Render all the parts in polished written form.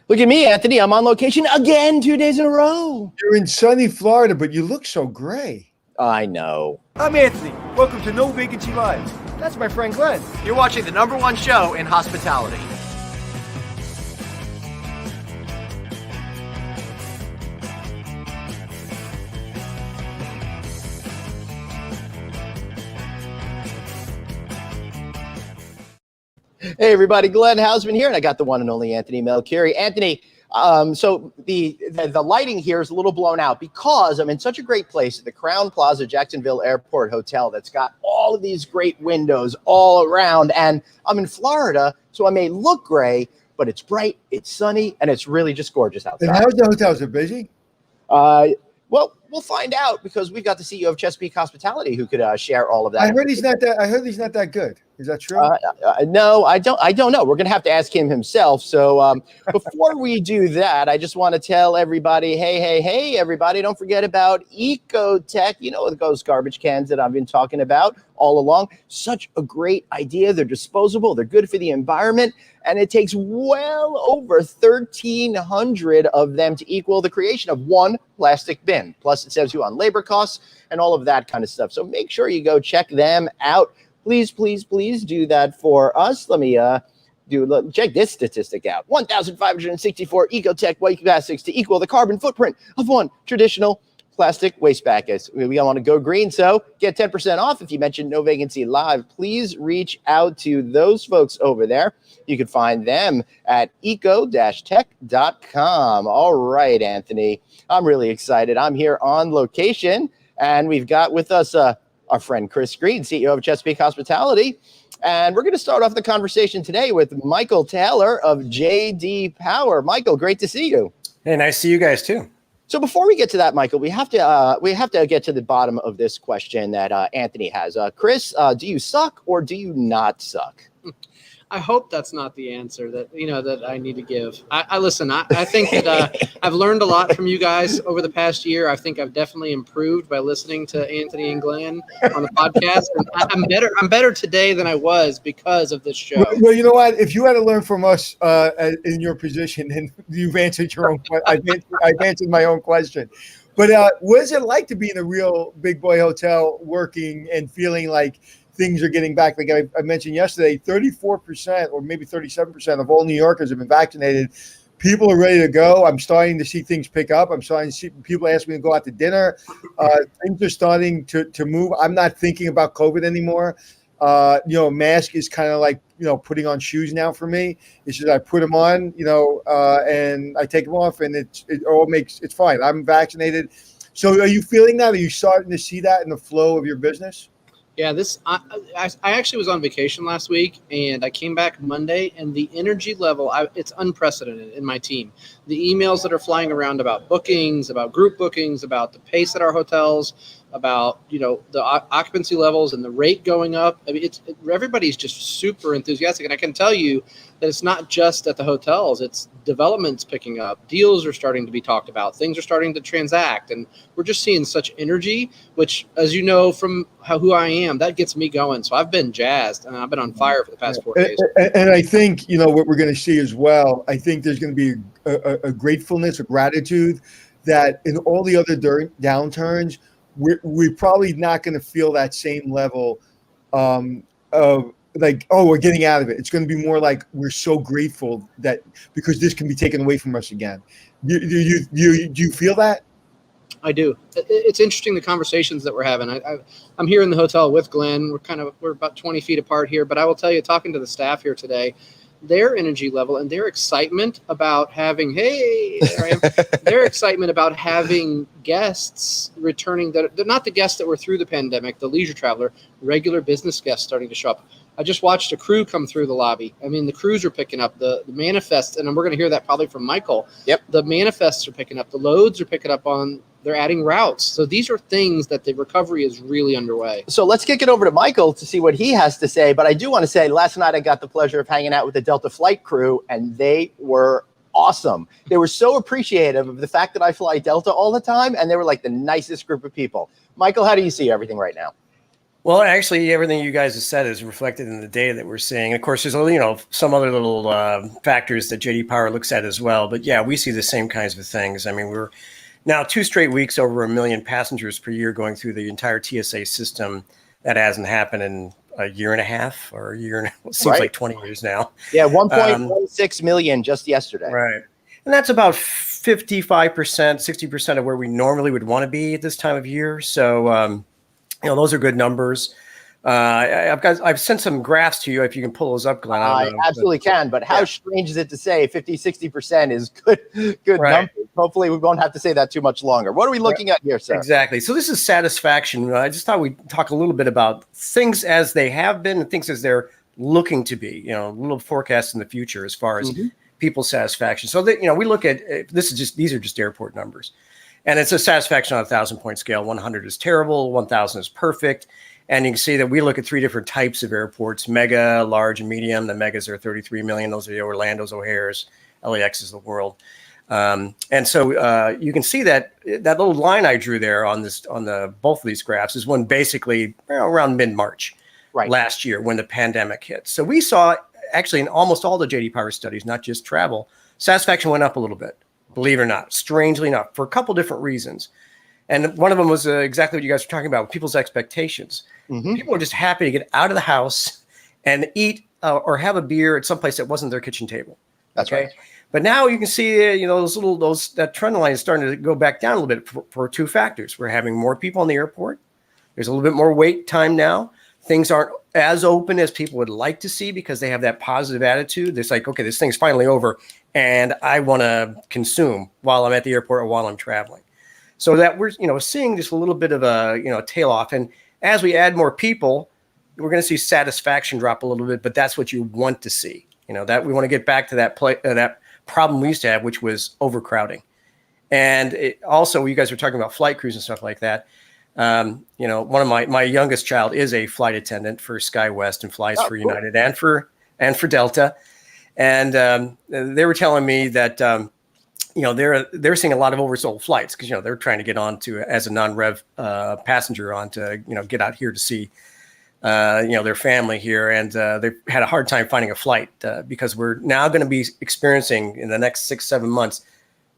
Look at me, Anthony. I'm on location again 2 days in a row. You're in sunny Florida, but you look so gray. I know. I'm Anthony. Welcome to No Vacancy Live. That's my friend Glenn. You're watching the #1 show in hospitality. Hey, everybody. Glenn Hausman here, and I got the one and only Anthony Melchiori. Anthony, so the lighting here is a little blown out because I'm in such a great place at the Crowne Plaza Jacksonville Airport Hotel that's got all of these great windows all around, and I'm in Florida, so I may look gray, but it's bright, it's sunny, and it's really just gorgeous outside. And how's the hotel? Is it busy? Well, we'll find out because we've got the CEO of Chesapeake Hospitality who could share all of that. I heard he's not that good. Is that true? No, I don't know. We're going to have to ask him himself. So before we do that, I just want to tell everybody, hey, everybody, don't forget about Ecotech. You know, those garbage cans that I've been talking about all along. Such a great idea. They're disposable. They're good for the environment. And it takes well over 1,300 of them to equal the creation of one plastic bin. Plus, it saves you on labor costs and all of that kind of stuff. So make sure you go check them out. Please do that for us. Let me check this statistic out. 1,564 Ecotech white plastics to equal the carbon footprint of one traditional plastic waste bag. We all want to go green, so get 10% off if you mention No Vacancy Live. Please reach out to those folks over there. You can find them at eco-tech.com. All right, Anthony, I'm really excited. I'm here on location, and we've got with us our friend Chris Green, CEO of Chesapeake Hospitality. And we're going to start off the conversation today with Michael Taylor of JD Power. Michael, great to see you. Hey, nice to see you guys too. So before we get to that, Michael, we have to get to the bottom of this question that Anthony has. Chris, do you suck or do you not suck? I hope that's not the answer that I need to give. I listen. I think that I've learned a lot from you guys over the past year. I think I've definitely improved by listening to Anthony and Glenn on the podcast. And I'm better today than I was because of this show. Well, you know what? If you had to learn from us in your position, then you've answered your own. I've answered my own question. But what is it like to be in a real big boy hotel, working and feeling like things are getting back? Like I mentioned yesterday, 34% or maybe 37% of all New Yorkers have been vaccinated. People are ready to go. I'm starting to see things pick up. I'm starting to see people ask me to go out to dinner. Things are starting to move. I'm not thinking about COVID anymore. Mask is kind of like, putting on shoes now for me. It's just I put them on, and I take them off, and it's fine. I'm vaccinated. So are you feeling that? Are you starting to see that in the flow of your business? Yeah, I actually was on vacation last week, and I came back Monday, and the energy level, it's unprecedented in my team. The emails that are flying around about bookings, about group bookings, about the pace at our hotels, about the occupancy levels and the rate going up. I mean, everybody's just super enthusiastic, and I can tell you that it's not just at the hotels. It's developments picking up. Deals are starting to be talked about. Things are starting to transact, and we're just seeing such energy, which, as you know from who I am, that gets me going. So I've been jazzed, and I've been on fire for the past 4 days. And I think, what we're going to see as well, I think there's going to be a gratefulness, a gratitude that in all the other downturns, we're probably not going to feel that same level of like, oh, we're getting out of it. It's going to be more like we're so grateful that because this can be taken away from us again. Do you feel that? I do. It's interesting, the conversations that we're having. I'm here in the hotel with Glenn. We're about 20 feet apart here, but I will tell you, talking to the staff here today, their energy level and their excitement about having, their excitement about having guests returning that they're not the guests that were through the pandemic, the leisure traveler, regular business guests starting to show up. I just watched a crew come through the lobby. I mean, the crews are picking up, the manifests, and we're going to hear that probably from Michael. Yep. The manifests are picking up, the loads are picking up they're adding routes. So these are things that the recovery is really underway. So let's kick it over to Michael to see what he has to say. But I do want to say, last night I got the pleasure of hanging out with the Delta flight crew, and they were awesome. They were so appreciative of the fact that I fly Delta all the time, and they were like the nicest group of people. Michael, how do you see everything right now? Well, actually, everything you guys have said is reflected in the data that we're seeing. Of course, there's some other little factors that JD Power looks at as well. But yeah, we see the same kinds of things. I mean, we're now 2 straight weeks over 1 million passengers per year going through the entire TSA system. That hasn't happened in a year and a half or a year and it seems like 20 years now. Yeah, 1.16 million just yesterday. Right. And that's about 55%, 60% of where we normally would want to be at this time of year. So, those are good numbers. I've sent some graphs to you if you can pull those up, Glenn. I absolutely can, but how strange is it to say 50-60% is good numbers? Hopefully we won't have to say that too much longer. What are we looking at here, sir? Exactly. So this is satisfaction. I just thought we'd talk a little bit about things as they have been and things as they're looking to be, a little forecast in the future as far as people's satisfaction. So that, we look at, these are just airport numbers. And it's a satisfaction on a 1,000-point scale. 100 is terrible, 1,000 is perfect. And you can see that we look at 3 different types of airports: mega, large, and medium. The megas are 33 million. Those are the Orlando's, O'Hare's, LAX's of the world. And so you can see that little line I drew there on both of these graphs is when basically around mid-March last year when the pandemic hit. So we saw actually in almost all the JD Power studies, not just travel, satisfaction went up a little bit. Believe it or not, strangely enough, for a couple different reasons. And one of them was exactly what you guys were talking about, people's expectations. People were just happy to get out of the house and eat or have a beer at some place that wasn't their kitchen table. That's right. But now you can see, that trend line is starting to go back down a little bit for 2 factors. We're having more people in the airport. There's a little bit more wait time now. Things aren't as open as people would like to see because they have that positive attitude. It's like, okay, this thing's finally over and I want to consume while I'm at the airport or while I'm traveling. So that we're, seeing just a little bit of a, tail off. And as we add more people, we're going to see satisfaction drop a little bit, but that's what you want to see. That we want to get back to that problem we used to have, which was overcrowding. And also, you guys were talking about flight crews and stuff like that. One of my youngest child is a flight attendant for SkyWest and flies for United and for Delta. And they were telling me that, they're seeing a lot of oversold flights because, they're trying to get on to as a non-rev passenger on to, get out here to see, their family here. And they've had a hard time finding a flight because we're now going to be experiencing in the next 6-7 months.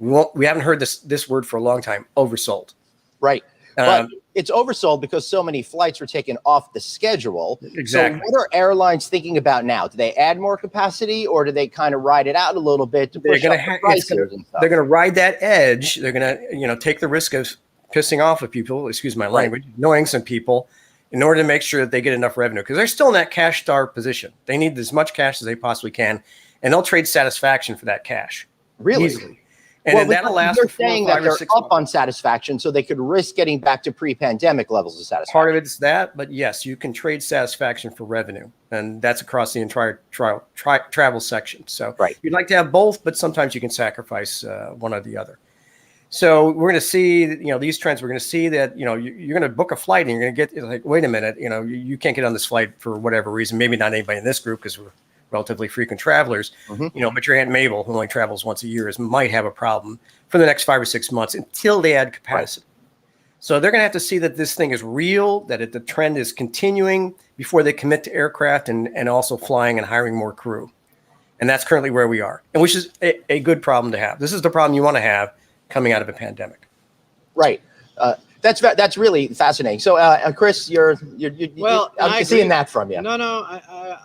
We haven't heard this word for a long time, oversold. Right. But it's oversold because so many flights were taken off the schedule. Exactly. So what are airlines thinking about now? Do they add more capacity or do they kind of ride it out a little bit to push up the prices and stuff? They're going to ride that edge. They're going to, take the risk of pissing off of people, excuse my language, annoying some people in order to make sure that they get enough revenue because they're still in that cash starved position. They need as much cash as they possibly can, and they'll trade satisfaction for that cash. Really? Easily. And that'll last You're for 4, saying 5, that they're or 6 up months. on satisfaction, so they could risk getting back to pre-pandemic levels of satisfaction. Part of it's that, but yes, you can trade satisfaction for revenue, and that's across the entire travel section. So you'd like to have both, but sometimes you can sacrifice one or the other. So we're going to see, these trends. We're going to see that, you're going to book a flight and you're going to get like, wait a minute, you can't get on this flight for whatever reason. Maybe not anybody in this group because we're relatively frequent travelers, but your Aunt Mabel, who only travels once a year, might have a problem for the next 5 or 6 months until they add capacity. So they're going to have to see that this thing is real, that the trend is continuing before they commit to aircraft and also flying and hiring more crew. And that's currently where we are, and which is a good problem to have. This is the problem you want to have coming out of a pandemic. Right. That's really fascinating. So, Chris, I'm seeing that from you. No,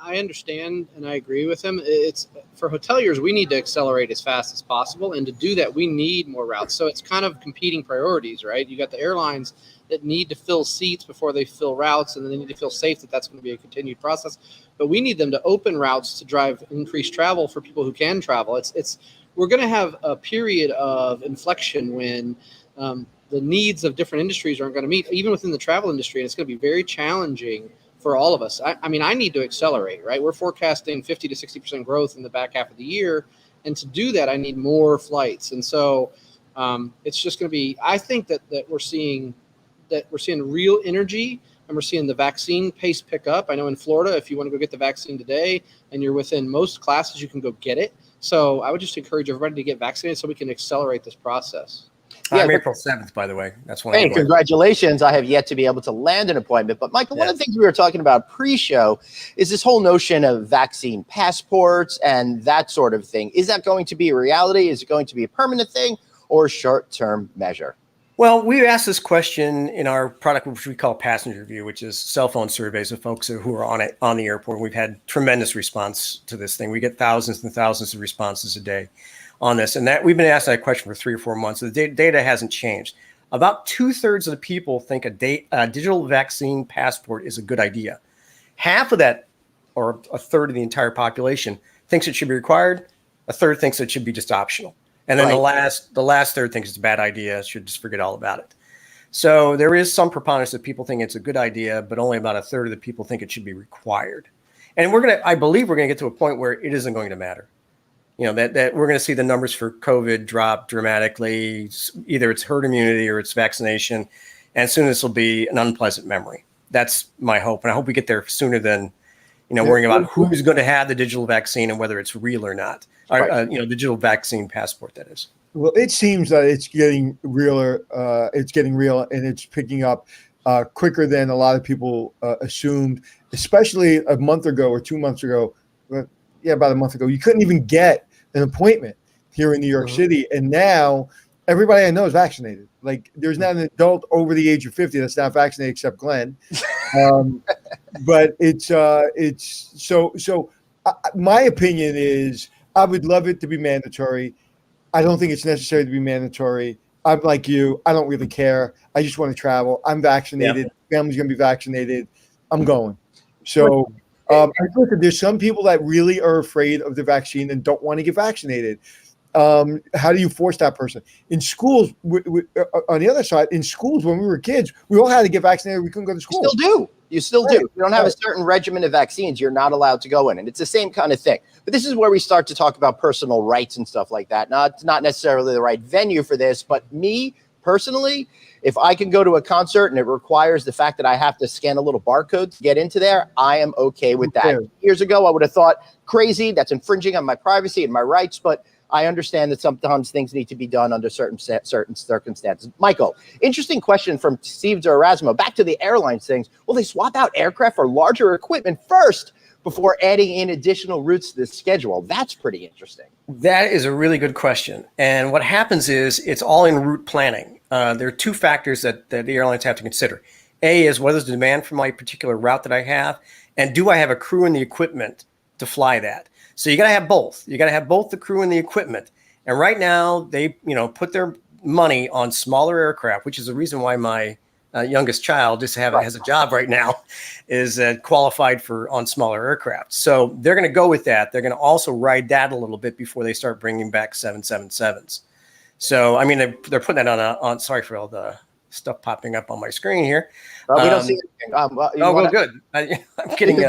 I understand and I agree with him. It's for hoteliers, we need to accelerate as fast as possible, and to do that, we need more routes. So it's kind of competing priorities, right? You got the airlines that need to fill seats before they fill routes, and then they need to feel safe that that's going to be a continued process. But we need them to open routes to drive increased travel for people who can travel. We're going to have a period of inflection when the needs of different industries aren't going to meet, even within the travel industry. And it's going to be very challenging for all of us. I need to accelerate, right? We're forecasting 50 to 60% growth in the back half of the year. And to do that, I need more flights. And so it's just going to be, I think that we're seeing real energy, and we're seeing the vaccine pace pick up. I know in Florida, if you want to go get the vaccine today and you're within most classes, you can go get it. So I would just encourage everybody to get vaccinated so we can accelerate this process. Yeah, I'm April 7th, by the way. That's when hey, I'm going. congratulations. I have yet to be able to land an appointment. But Michael, one of the things we were talking about pre-show is this whole notion of vaccine passports and that sort of thing. Is that going to be a reality? Is it going to be a permanent thing or a short-term measure? Well, we asked this question in our product, which we call Passenger View, which is cell phone surveys of folks who are on the airport. We've had tremendous response to this thing. We get thousands and thousands of responses a day on this. And that we've been asked that question for 3 or 4 months. The data hasn't changed. About 2/3 of the people think a digital vaccine passport is a good idea. Half of that, or a third of the entire population, thinks it should be required. A third thinks it should be just optional. And then the last third thinks it's a bad idea, should just forget all about it. So there is some preponderance that people think it's a good idea, but only about a third of the people think it should be required. And I believe we're gonna get to a point where it isn't going to matter. That we're gonna see the numbers for COVID drop dramatically. Either it's herd immunity or it's vaccination. And soon this will be an unpleasant memory. That's my hope. And I hope we get there sooner than, worrying about who's going to have the digital vaccine and whether it's real or not. Digital vaccine passport, that is. Well, it seems that it's getting realer. It's getting real, and it's picking up quicker than a lot of people assumed, especially a month ago or 2 months ago. About a month ago, you couldn't even get an appointment here in New York City. And now everybody I know is vaccinated. Like, there's not an adult over the age of 50 that's not vaccinated except Glenn. But it's so my opinion is I would love it to be mandatory. I don't think it's necessary to be mandatory. I'm like you. I don't really care. I just want to travel. I'm vaccinated. Family's going to be vaccinated. I'm going. So there's some people that really are afraid of the vaccine and don't want to get vaccinated. How do you force that person? In schools, on the other side, in schools, when we were kids, we all had to get vaccinated. We couldn't go to school. You still do. You don't have a certain regimen of vaccines, you're not allowed to go in. And it's the same kind of thing. But this is where we start to talk about personal rights and stuff like that. It's not necessarily the right venue for this, but me personally, if I can go to a concert and it requires the fact that I have to scan a little barcode to get into there, I am okay with that. Years ago, I would have thought crazy, that's infringing on my privacy and my rights, but I understand that sometimes things need to be done under certain circumstances. Michael, interesting question from Steve D'Erasmo. Back to the airlines things. Will they swap out aircraft for larger equipment first before adding in additional routes to the schedule? That's pretty interesting. That is a really good question. And what happens is it's all in route planning. There are 2 factors that the airlines have to consider. A is what is the demand for my particular route that I have? And do I have a crew and the equipment to fly that? So you got to have both. You got to have both the crew and the equipment. And right now they, put their money on smaller aircraft, which is the reason why my youngest child has a job right now, is qualified on smaller aircraft. So they're going to go with that. They're going to also ride that a little bit before they start bringing back 777s. So, I mean, they're putting that on. Sorry for all the stuff popping up on my screen here. We don't see anything. Good. I'm getting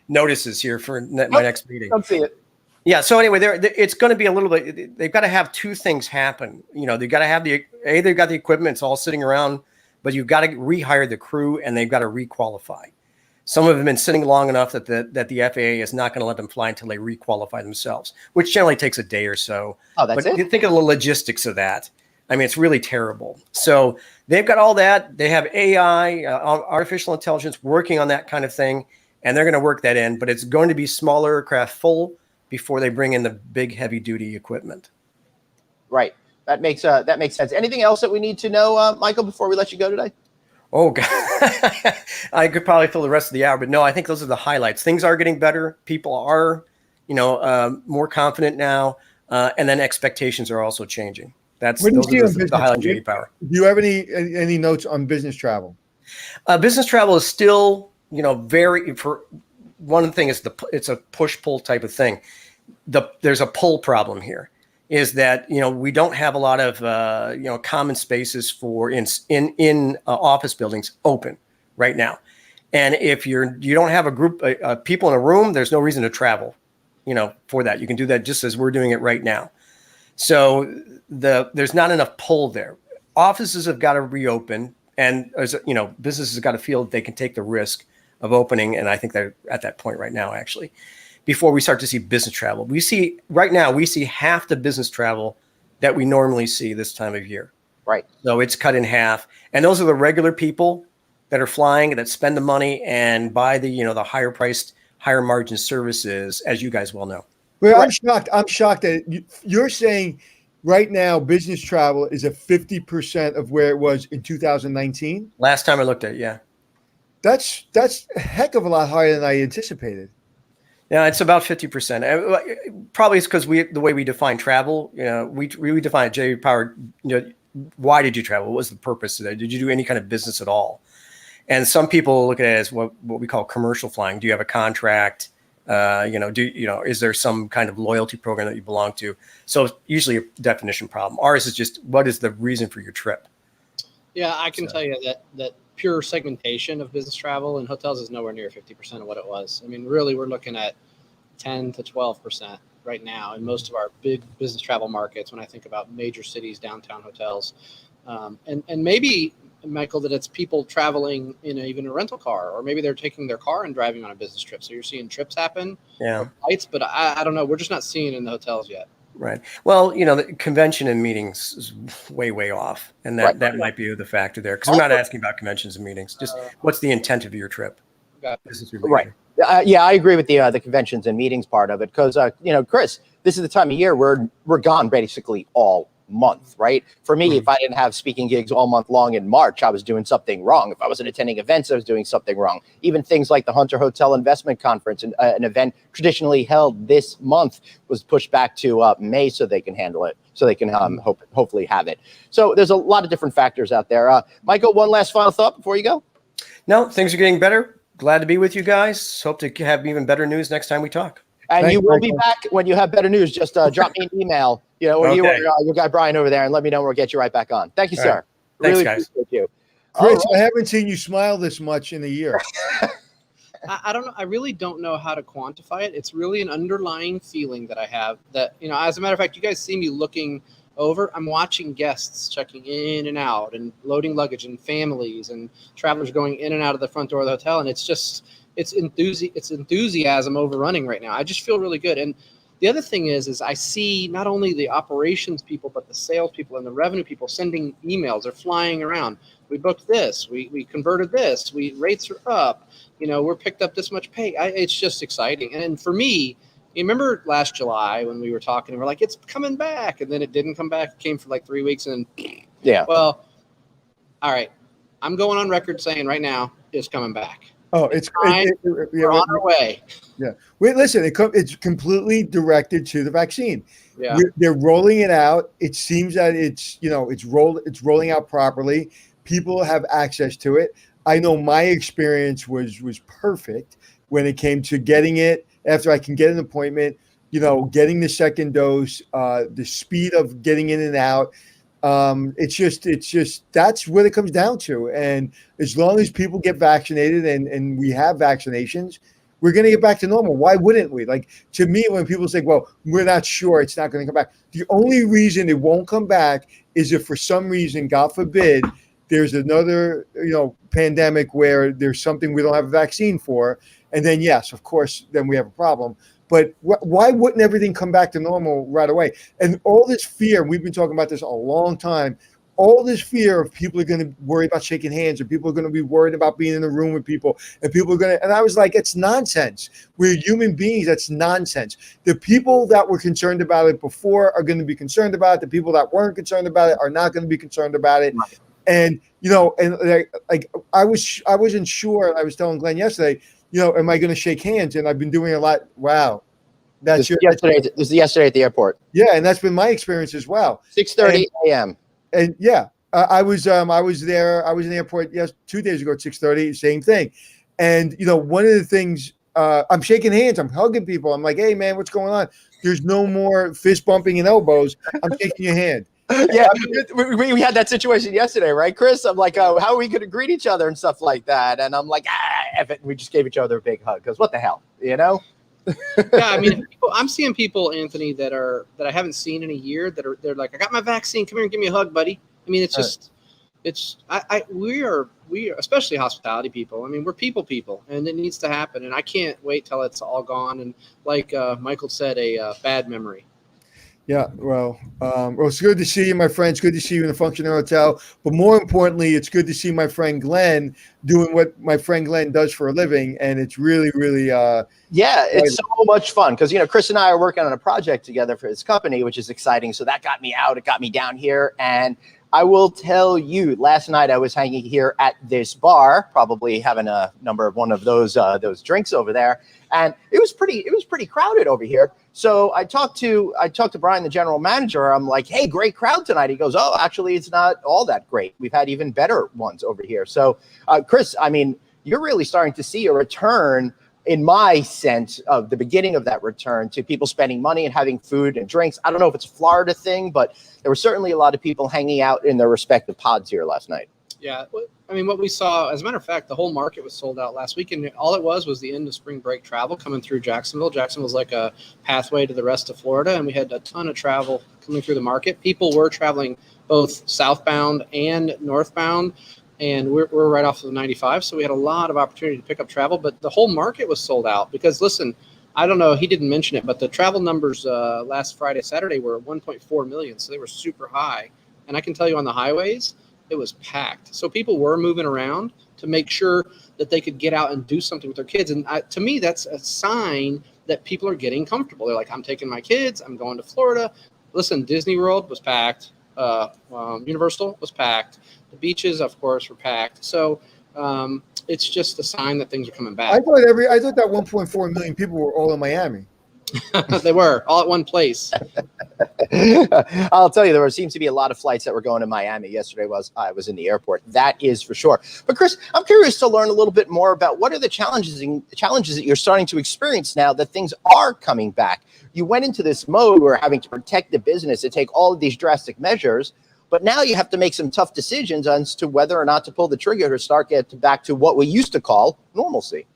notices here for my next meeting. Don't see it. Yeah. So anyway, it's going to be a little bit. They've got to have 2 things happen. They've got to have they've got the equipment. It's all sitting around, but you've got to rehire the crew and they've got to requalify. Some of them have been sitting long enough that the FAA is not going to let them fly until they requalify themselves, which generally takes a day or so. Oh, that's it. Think of the logistics of that. I mean, it's really terrible. So they've got all that. They have AI, artificial intelligence, working on that kind of thing. And they're going to work that in, but it's going to be smaller aircraft full before they bring in the big heavy duty equipment. Right. That makes sense. Anything else that we need to know, Michael, before we let you go today? Oh, God. I could probably fill the rest of the hour, but no, I think those are the highlights. Things are getting better. People are, more confident now. And then expectations are also changing. Those are the highlight, J.D. Power. Do you have any notes on business travel? Business travel is still, one thing is it's a push-pull type of thing. There's a pull problem here, is that we don't have a lot of common spaces for in office buildings open right now, and if you don't have a group of people in a room, there's no reason to travel, for that. You can do that just as we're doing it right now. So there's not enough pull there. Offices have got to reopen, and businesses have got to feel that they can take the risk of opening, and I think they're at that point right now, actually, before we start to see business travel. We see half the business travel that we normally see this time of year. Right. So it's cut in half. And those are the regular people that are flying, that spend the money and buy the, the higher priced, higher margin services, as you guys well know. Well, I'm shocked. I'm shocked that you're saying right now business travel is at 50% of where it was in 2019. Last time I looked at it, yeah. That's a heck of a lot higher than I anticipated. Yeah, it's about 50%. Probably it's because the way we define travel, we define it, J. Power, why did you travel? What was the purpose of that? Did you do any kind of business at all? And some people look at it as what we call commercial flying. Do you have a contract? Is there some kind of loyalty program that you belong to? So it's usually a definition problem. Ours is just, what is the reason for your trip? Yeah, I can tell you that pure segmentation of business travel and hotels is nowhere near 50% of what it was. I mean, really, we're looking at 10 to 12% right now in most of our big business travel markets. When I think about major cities, downtown hotels, and maybe, Michael, that it's people traveling in even a rental car, or maybe they're taking their car and driving on a business trip. So you're seeing trips happen, flights, but I don't know. We're just not seeing it in the hotels yet. Right. Well, the convention and meetings is way off. And that might be the factor there. Because we're not asking about conventions and meetings. Just what's the intent of your trip? Right. Yeah, I agree with the conventions and meetings part of it. Because, Chris, this is the time of year where we're gone basically all month, right? For me, if I didn't have speaking gigs all month long in March, I was doing something wrong. If I wasn't attending events, I was doing something wrong. Even things like the Hunter Hotel Investment Conference, an event traditionally held this month, was pushed back to May so they can handle it, so they can hopefully have it. So there's a lot of different factors out there. Michael, one last final thought before you go? No, things are getting better. Glad to be with you guys. Hope to have even better news next time we talk. And you will be back when you have better news. Just drop me an email, or you or your guy Brian over there, and let me know, and we'll get you right back on. Thank you, sir. Right. Thanks, really guys. Appreciate you. Chris, I haven't seen you smile this much in a year. I don't know. I really don't know how to quantify it. It's really an underlying feeling that I have that, as a matter of fact, you guys see me looking over. I'm watching guests checking in and out and loading luggage, and families and travelers going in and out of the front door of the hotel. And it's enthusiasm overrunning right now. I just feel really good. And the other thing is I see not only the operations people, but the sales people and the revenue people sending emails. They're flying around. We booked this. We converted this. Rates are up. We're picked up this much pay. It's just exciting. And for me, you remember last July when we were talking, and we're like, it's coming back. And then it didn't come back. It came for like 3 weeks. And yeah. Well, all right. I'm going on record saying right now it's coming back. Oh, we're on our way. Yeah. Wait, listen, it's completely directed to the vaccine. Yeah. They're rolling it out. It seems that it's rolling out properly. People have access to it. I know my experience was perfect when it came to getting it after I can get an appointment, getting the second dose, the speed of getting in and out. It's just that's what it comes down to. And as long as people get vaccinated and we have vaccinations, we're going to get back to normal. Why wouldn't we? Like, to me, when people say, well, we're not sure it's not going to come back, the only reason it won't come back is if for some reason, God forbid, there's another, pandemic where there's something we don't have a vaccine for. And then, yes, of course, then we have a problem. But why wouldn't everything come back to normal right away? And all this fear, we've been talking about this a long time, all this fear of people are going to worry about shaking hands, or people are going to be worried about being in a room with people, and people are going to, and I was like, it's nonsense. We're human beings. That's nonsense. The people that were concerned about it before are going to be concerned about it. The people that weren't concerned about it are not going to be concerned about it. Right. And, I wasn't sure. I was telling Glenn yesterday, am I going to shake hands? And I've been doing a lot. Wow. This is yesterday at the airport. Yeah. And that's been my experience as well. 6:30 a.m. And yeah, I was there. I was in the airport 2 days ago at 6:30, same thing. And, one of the things, I'm shaking hands, I'm hugging people. I'm like, hey man, what's going on? There's no more fist bumping and elbows. I'm shaking your hand. Yeah, we had that situation yesterday, right, Chris? I'm like, how are we going to greet each other and stuff like that? And I'm like, F it. We just gave each other a big hug because what the hell, Yeah, I mean, I'm seeing people, Anthony, that I haven't seen in a year they're like, I got my vaccine. Come here and give me a hug, buddy. I mean, it's just, we are especially hospitality people. I mean, we're people, and it needs to happen. And I can't wait till it's all gone. And like Michael said, a bad memory. Yeah, well, it's good to see you, my friend. It's good to see you in the Function Hotel. But more importantly, it's good to see my friend Glenn doing what my friend Glenn does for a living, and it's really, really. Yeah, it's so much fun because Chris and I are working on a project together for his company, which is exciting. So that got me out. It got me down here, and I will tell you, last night I was hanging here at this bar, probably having a number of one of those drinks over there, and it was pretty crowded over here. So I talked to Brian, the general manager. I'm like, hey, great crowd tonight. He goes, oh, actually, it's not all that great. We've had even better ones over here. So, Chris, I mean, you're really starting to see a return, in my sense, of the beginning of that return to people spending money and having food and drinks. I don't know if it's a Florida thing, but there were certainly a lot of people hanging out in their respective pods here last night. Yeah, I mean, what we saw, as a matter of fact, the whole market was sold out last week, and all it was the end of spring break travel coming through Jacksonville. Jacksonville's like a pathway to the rest of Florida, and we had a ton of travel coming through the market. People were traveling both southbound and northbound, and we're right off of 95, so we had a lot of opportunity to pick up travel, but the whole market was sold out because, listen, I don't know, he didn't mention it, but the travel numbers last Friday, Saturday were 1.4 million, so they were super high. And I can tell you on the highways, it was packed. So people were moving around to make sure that they could get out and do something with their kids. And to me, that's a sign that people are getting comfortable. They're like, I'm taking my kids, I'm going to Florida. Listen, Disney World was packed. Universal was packed. The beaches, of course, were packed. So it's just a sign that things are coming back. I thought that 1.4 million people were all in Miami. They were all at one place. I'll tell you, there seems to be a lot of flights that were going to Miami. Yesterday I was in the airport. That is for sure. But Chris, I'm curious to learn a little bit more about what are the challenges that you're starting to experience now that things are coming back. You went into this mode where having to protect the business and take all of these drastic measures, but now you have to make some tough decisions as to whether or not to pull the trigger to start get back to what we used to call normalcy.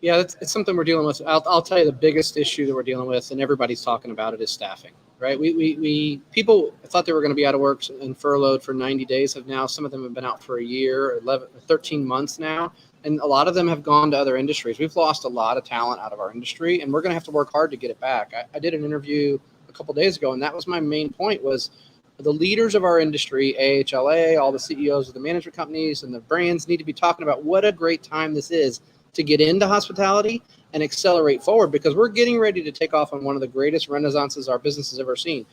Yeah, it's something we're dealing with. I'll tell you the biggest issue that we're dealing with, and everybody's talking about it, is staffing, right? We people thought they were going to be out of work and furloughed for 90 days. Some of them have been out for a year, 11, 13 months now, and a lot of them have gone to other industries. We've lost a lot of talent out of our industry, and we're going to have to work hard to get it back. I did an interview a couple of days ago, and that was my main point, was the leaders of our industry, AHLA, all the CEOs of the management companies and the brands need to be talking about what a great time this is to get into hospitality and accelerate forward, because we're getting ready to take off on one of the greatest renaissances our business has ever seen.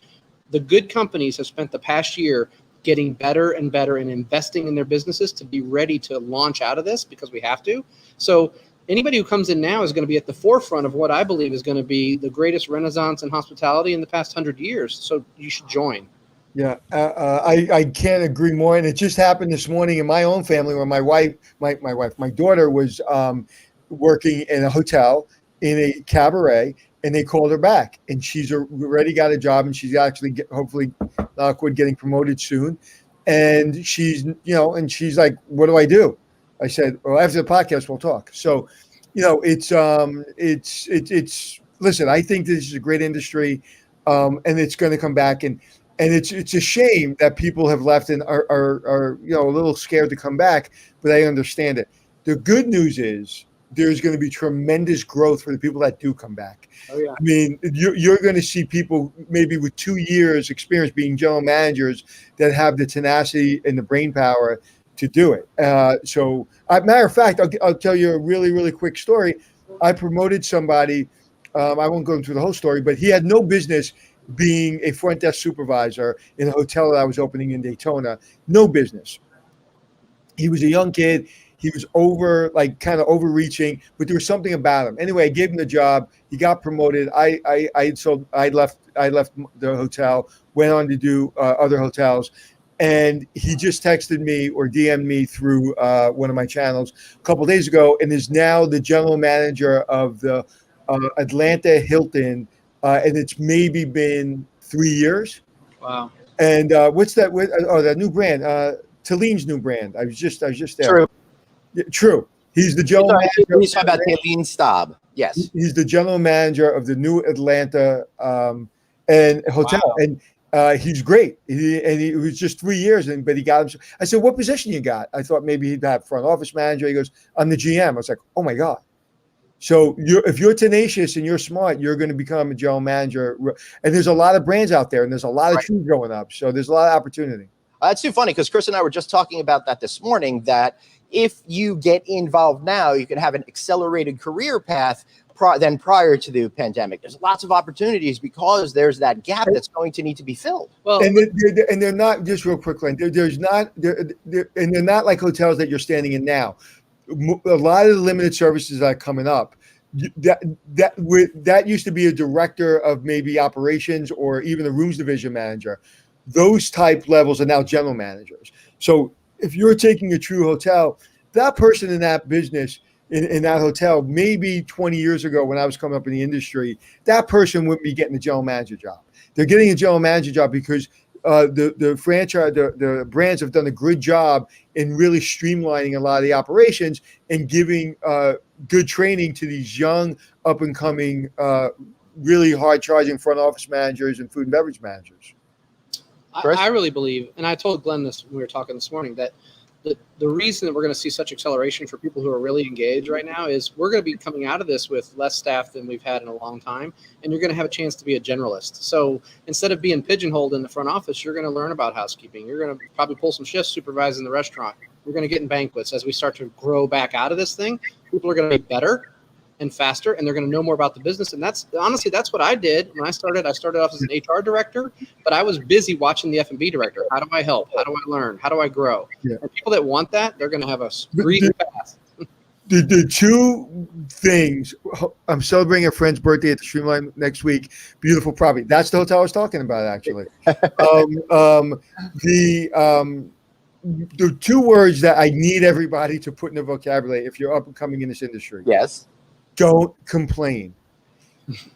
The good companies have spent the past year getting better and better and investing in their businesses to be ready to launch out of this, because we have to. So anybody who comes in now is going to be at the forefront of what I believe is going to be the greatest renaissance in hospitality in the past 100 years. So you should join. Yeah, I can't agree more. And it just happened this morning in my own family where my daughter was working in a hotel in a cabaret, and they called her back, and she's already got a job, and she's actually hopefully getting promoted soon. And she's like, what do I do? I said, well, after the podcast, we'll talk. So, it's listen, I think this is a great industry, and it's going to come back. And it's a shame that people have left and are a little scared to come back, but I understand it. The good news is there's going to be tremendous growth for the people that do come back. Oh, yeah. I mean, you're going to see people maybe with 2 years experience being general managers that have the tenacity and the brain power to do it. So, matter of fact, I'll tell you a really, really quick story. I promoted somebody. I won't go into the whole story, but he had no business being a front desk supervisor in a hotel that I was opening in Daytona. No business. He was a young kid. He was kind of overreaching, but there was something about him. Anyway, I gave him the job. He got promoted. I left the hotel, went on to do other hotels, and he just texted me or DM'd me through one of my channels a couple of days ago, and is now the general manager of the Atlanta Hilton. And it's maybe been 3 years. Wow. And what's that? That new brand, Taleem's new brand. I was just there. True. Yeah, true. He's the general manager. He's talking about Taleen Staub. Yes. He's the general manager of the new Atlanta and hotel. Wow. And he's great. He was just 3 years, but he got him. I said, what position you got? I thought maybe he'd have front office manager. He goes, I'm the GM. I was like, oh my God. So if you're tenacious and you're smart, you're going to become a general manager. And there's a lot of brands out there, and there's a lot of trees going up. So there's a lot of opportunity. It's too funny because Chris and I were just talking about that this morning, that if you get involved now, you can have an accelerated career path than prior to the pandemic. There's lots of opportunities because there's that gap that's going to need to be filled. Well, And they're not, just real quick, Len, there's not, and they're not like hotels that you're standing in now. A lot of the limited services that are coming up, that used to be a director of maybe operations or even a rooms division manager. Those type levels are now general managers. So if you're taking a true hotel, that person in that business, in that hotel, maybe 20 years ago when I was coming up in the industry, that person wouldn't be getting a general manager job. They're getting a general manager job because the franchise, the brands have done a good job in really streamlining a lot of the operations and giving good training to these young, up and coming, really hard charging front office managers and food and beverage managers. I really believe, and I told Glenn this when we were talking this morning, that the reason that we're going to see such acceleration for people who are really engaged right now is we're going to be coming out of this with less staff than we've had in a long time, and you're going to have a chance to be a generalist. So instead of being pigeonholed in the front office, you're going to learn about housekeeping. You're going to probably pull some shifts supervising the restaurant. You're going to get in banquets. As we start to grow back out of this thing, people are going to be better and faster, and they're going to know more about the business. And that's honestly, that's what I did when I started. I started off as an HR director, but I was busy watching the F&B director. How do I help? How do I learn? How do I grow? Yeah. And people that want that, they're going to have a breathe fast. The two things, I'm celebrating a friend's birthday at the Streamline next week. Beautiful property. That's the hotel I was talking about, actually. The two words that I need everybody to put in their vocabulary if you're up and coming in this industry. Yes. Don't complain.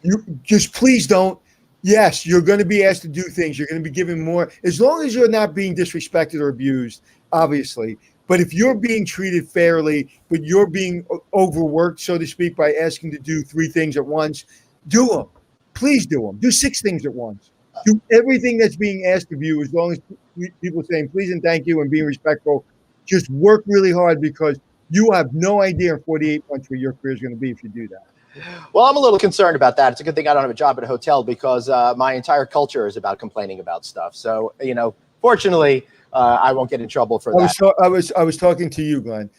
You just please don't. Yes, you're going to be asked to do things. You're going to be given more, as long as you're not being disrespected or abused, obviously. But if you're being treated fairly, but you're being overworked, so to speak, by asking to do 3 things at once, do them. Please do them. Do 6 things at once. Do everything that's being asked of you, as long as people are saying please and thank you and being respectful. Just work really hard, because you have no idea in 48 months where your career is going to be if you do that. Well, I'm a little concerned about that. It's a good thing I don't have a job at a hotel, because my entire culture is about complaining about stuff. So, fortunately, I won't get in trouble for that. I was talking to you, Glenn.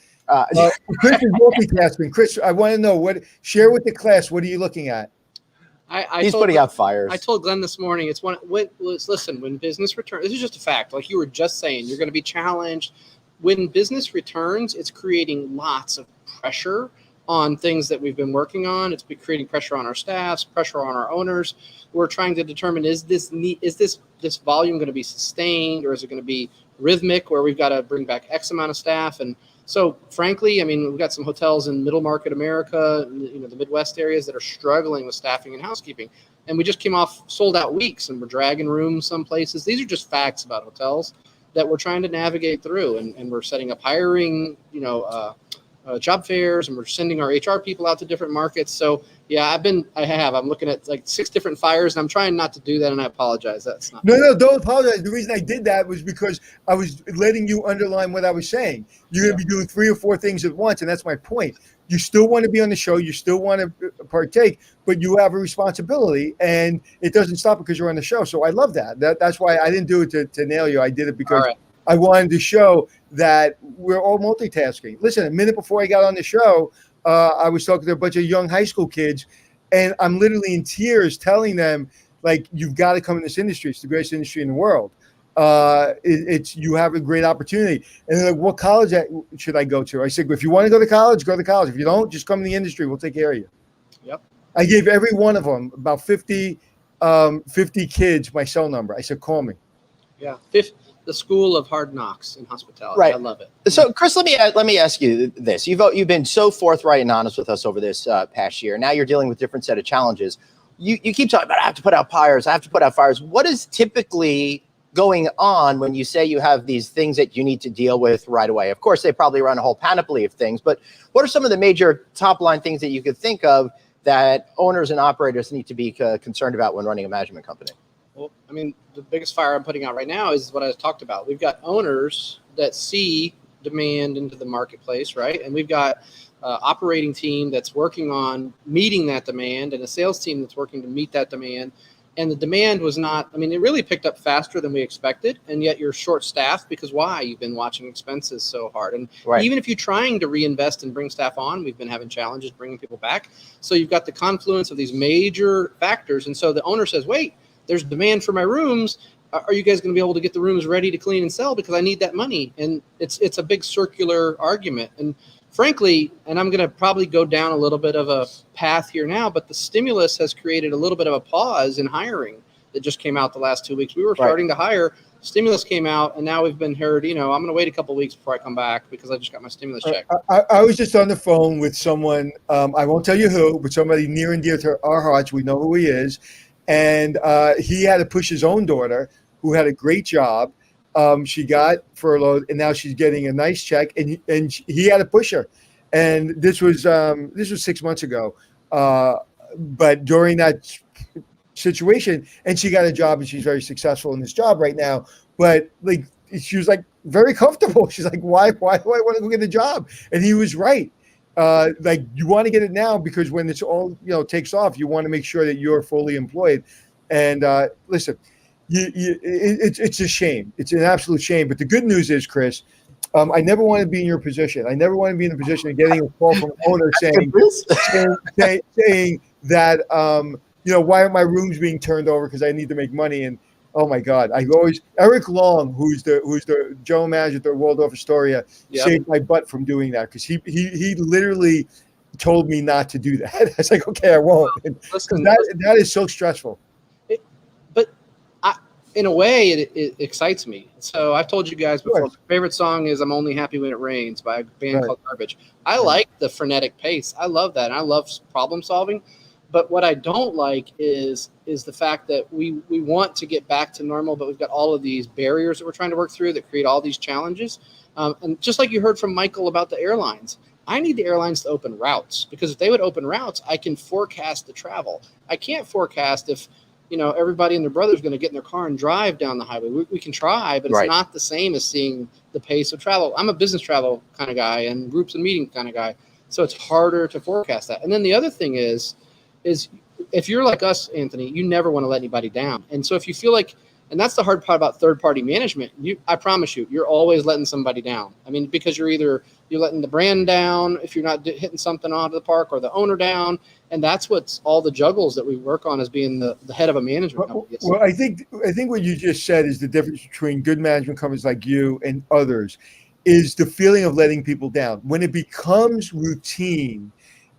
Chris is multitasking. Chris, I want to know share with the class. What are you looking at? He's putting out fires. I told Glenn this morning, listen, when business returns, this is just a fact. Like you were just saying, you're going to be challenged. When business returns, it's creating lots of pressure on things that we've been working on. It's creating pressure on our staffs, pressure on our owners. We're trying to determine, is this volume going to be sustained, or is it going to be rhythmic, where we've got to bring back X amount of staff? And so, frankly, I mean, we've got some hotels in middle market America, the Midwest areas, that are struggling with staffing and housekeeping. And we just came off sold out weeks, and we're dragging rooms some places. These are just facts about hotels that we're trying to navigate through, and we're setting up hiring, job fairs, and we're sending our HR people out to different markets. So yeah, I'm looking at like 6 different fires, and I'm trying not to do that, and I apologize. That's not. No, don't apologize. The reason I did that was because I was letting you underline what I was saying. You're going to be doing 3 or 4 things at once, and that's my point. You still want to be on the show, you still want to partake, but you have a responsibility, and it doesn't stop because you're on the show. So I love that. That's why I didn't do it to nail you. I did it because I wanted to show that we're all multitasking. Listen, a minute before I got on the show, I was talking to a bunch of young high school kids, and I'm literally in tears telling them, like, you've got to come in this industry. It's the greatest industry in the world. You have a great opportunity. And they're like, what college should I go to? I said, if you want to go to college, go to college. If you don't, just come in the industry. We'll take care of you. Yep. I gave every one of them, about 50 kids, my cell number. I said, call me. Yeah. The school of hard knocks in hospitality. Right. I love it. So, Chris, let me ask you this. You've been so forthright and honest with us over this past year. Now you're dealing with a different set of challenges. You keep talking about, I have to put out fires. What is typically going on when you say you have these things that you need to deal with right away? Of course, they probably run a whole panoply of things, but what are some of the major top line things that you could think of that owners and operators need to be concerned about when running a management company? Well, I mean, the biggest fire I'm putting out right now is what I talked about. We've got owners that see demand into the marketplace, right? And we've got operating team that's working on meeting that demand and a sales team that's working to meet that demand. And the demand was not, I mean, it really picked up faster than we expected. And yet you're short staffed because why? You've been watching expenses so hard. And even if you're trying to reinvest and bring staff on, we've been having challenges bringing people back. So you've got the confluence of these major factors. And so the owner says, wait, there's demand for my rooms. Are you guys going to be able to get the rooms ready to clean and sell? Because I need that money. And it's a big circular argument. And frankly, and I'm going to probably go down a little bit of a path here now, but the stimulus has created a little bit of a pause in hiring that just came out the last 2 weeks. We were starting to hire. Stimulus came out, and now we've been heard, I'm going to wait a couple of weeks before I come back because I just got my stimulus check. I was just on the phone with someone, I won't tell you who, but somebody near and dear to our hearts. We know who he is. And he had to push his own daughter, who had a great job. She got furloughed, and now she's getting a nice check, and he had to push her. And this was 6 months ago. But during that situation, and she got a job, and she's very successful in this job right now. But like, she was like very comfortable. She's like, why do I want to go get a job? And he was right. Like, you want to get it now because when it's all takes off, you want to make sure that you're fully employed. And listen. It's a shame. It's an absolute shame. But the good news is, Chris, I never want to be in your position. I never want to be in a position of getting a call from an owner saying that, why aren't my rooms being turned over because I need to make money? And oh my God, Eric Long, who's the general manager at the Waldorf Astoria, saved my butt from doing that because he literally told me not to do that. I was like, okay, I won't. Listen, that is so stressful. In a way, it excites me. So I've told you guys before, my favorite song is "I'm Only Happy When It Rains" by a band called Garbage. I like the frenetic pace. I love that. And I love problem solving. But what I don't like is the fact that we want to get back to normal, but we've got all of these barriers that we're trying to work through that create all these challenges. And just like you heard from Michael about the airlines, I need the airlines to open routes, because if they would open routes, I can forecast the travel. I can't forecast if everybody and their brother is going to get in their car and drive down the highway. We can try, but it's not the same as seeing the pace of travel. I'm a business travel kind of guy and groups and meeting kind of guy. So it's harder to forecast that. And then the other thing is if you're like us, Anthony, you never want to let anybody down. And so if you feel like, and that's the hard part about third-party management, I promise you're always letting somebody down. I mean, because you're letting the brand down if you're not hitting something onto the park, or the owner down. And that's what's all the juggles that we work on as being the head of a management company. Well, I think what you just said is the difference between good management companies like you and others is the feeling of letting people down. When it becomes routine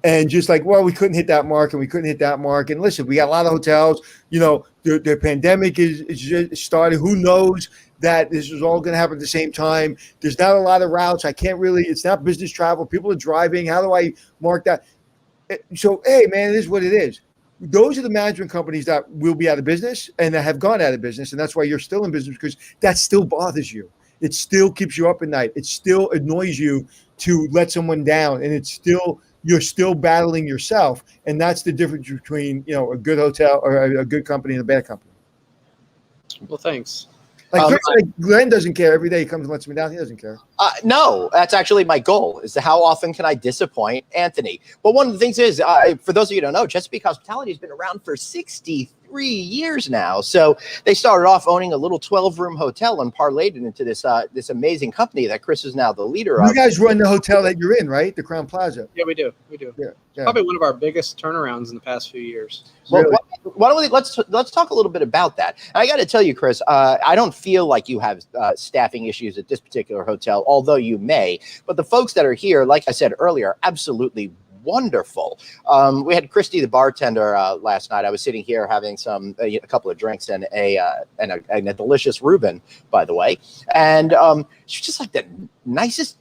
and just like, well, we couldn't hit that mark and we couldn't hit that mark. And listen, we got a lot of hotels, the pandemic is just started. Who knows that this is all going to happen at the same time? There's not a lot of routes. It's not business travel. People are driving. How do I mark that? So, hey, man, it is what it is. Those are the management companies that will be out of business and that have gone out of business. And that's why you're still in business, because that still bothers you. It still keeps you up at night. It still annoys you to let someone down. And you're still battling yourself. And that's the difference between, a good hotel or a good company and a bad company. Well, thanks. Like Glenn doesn't care. Every day he comes and lets me down. He doesn't care. No, that's actually my goal, is how often can I disappoint Anthony? But one of the things is, for those of you who don't know, Chesapeake Hospitality has been around for 63 years now. So they started off owning a little 12-room hotel and parlayed it into this amazing company that Chris is now the leader of. You guys run the hotel that you're in, right? The Crown Plaza. Yeah, we do. Yeah. Probably one of our biggest turnarounds in the past few years. Well, really? Why don't we let's talk a little bit about that. And I got to tell you, Chris, I don't feel like you have staffing issues at this particular hotel, although you may. But the folks that are here, like I said earlier, absolutely wonderful. We had Christy, the bartender, last night. I was sitting here having a couple of drinks and a delicious Reuben, by the way. And she's just like the nicest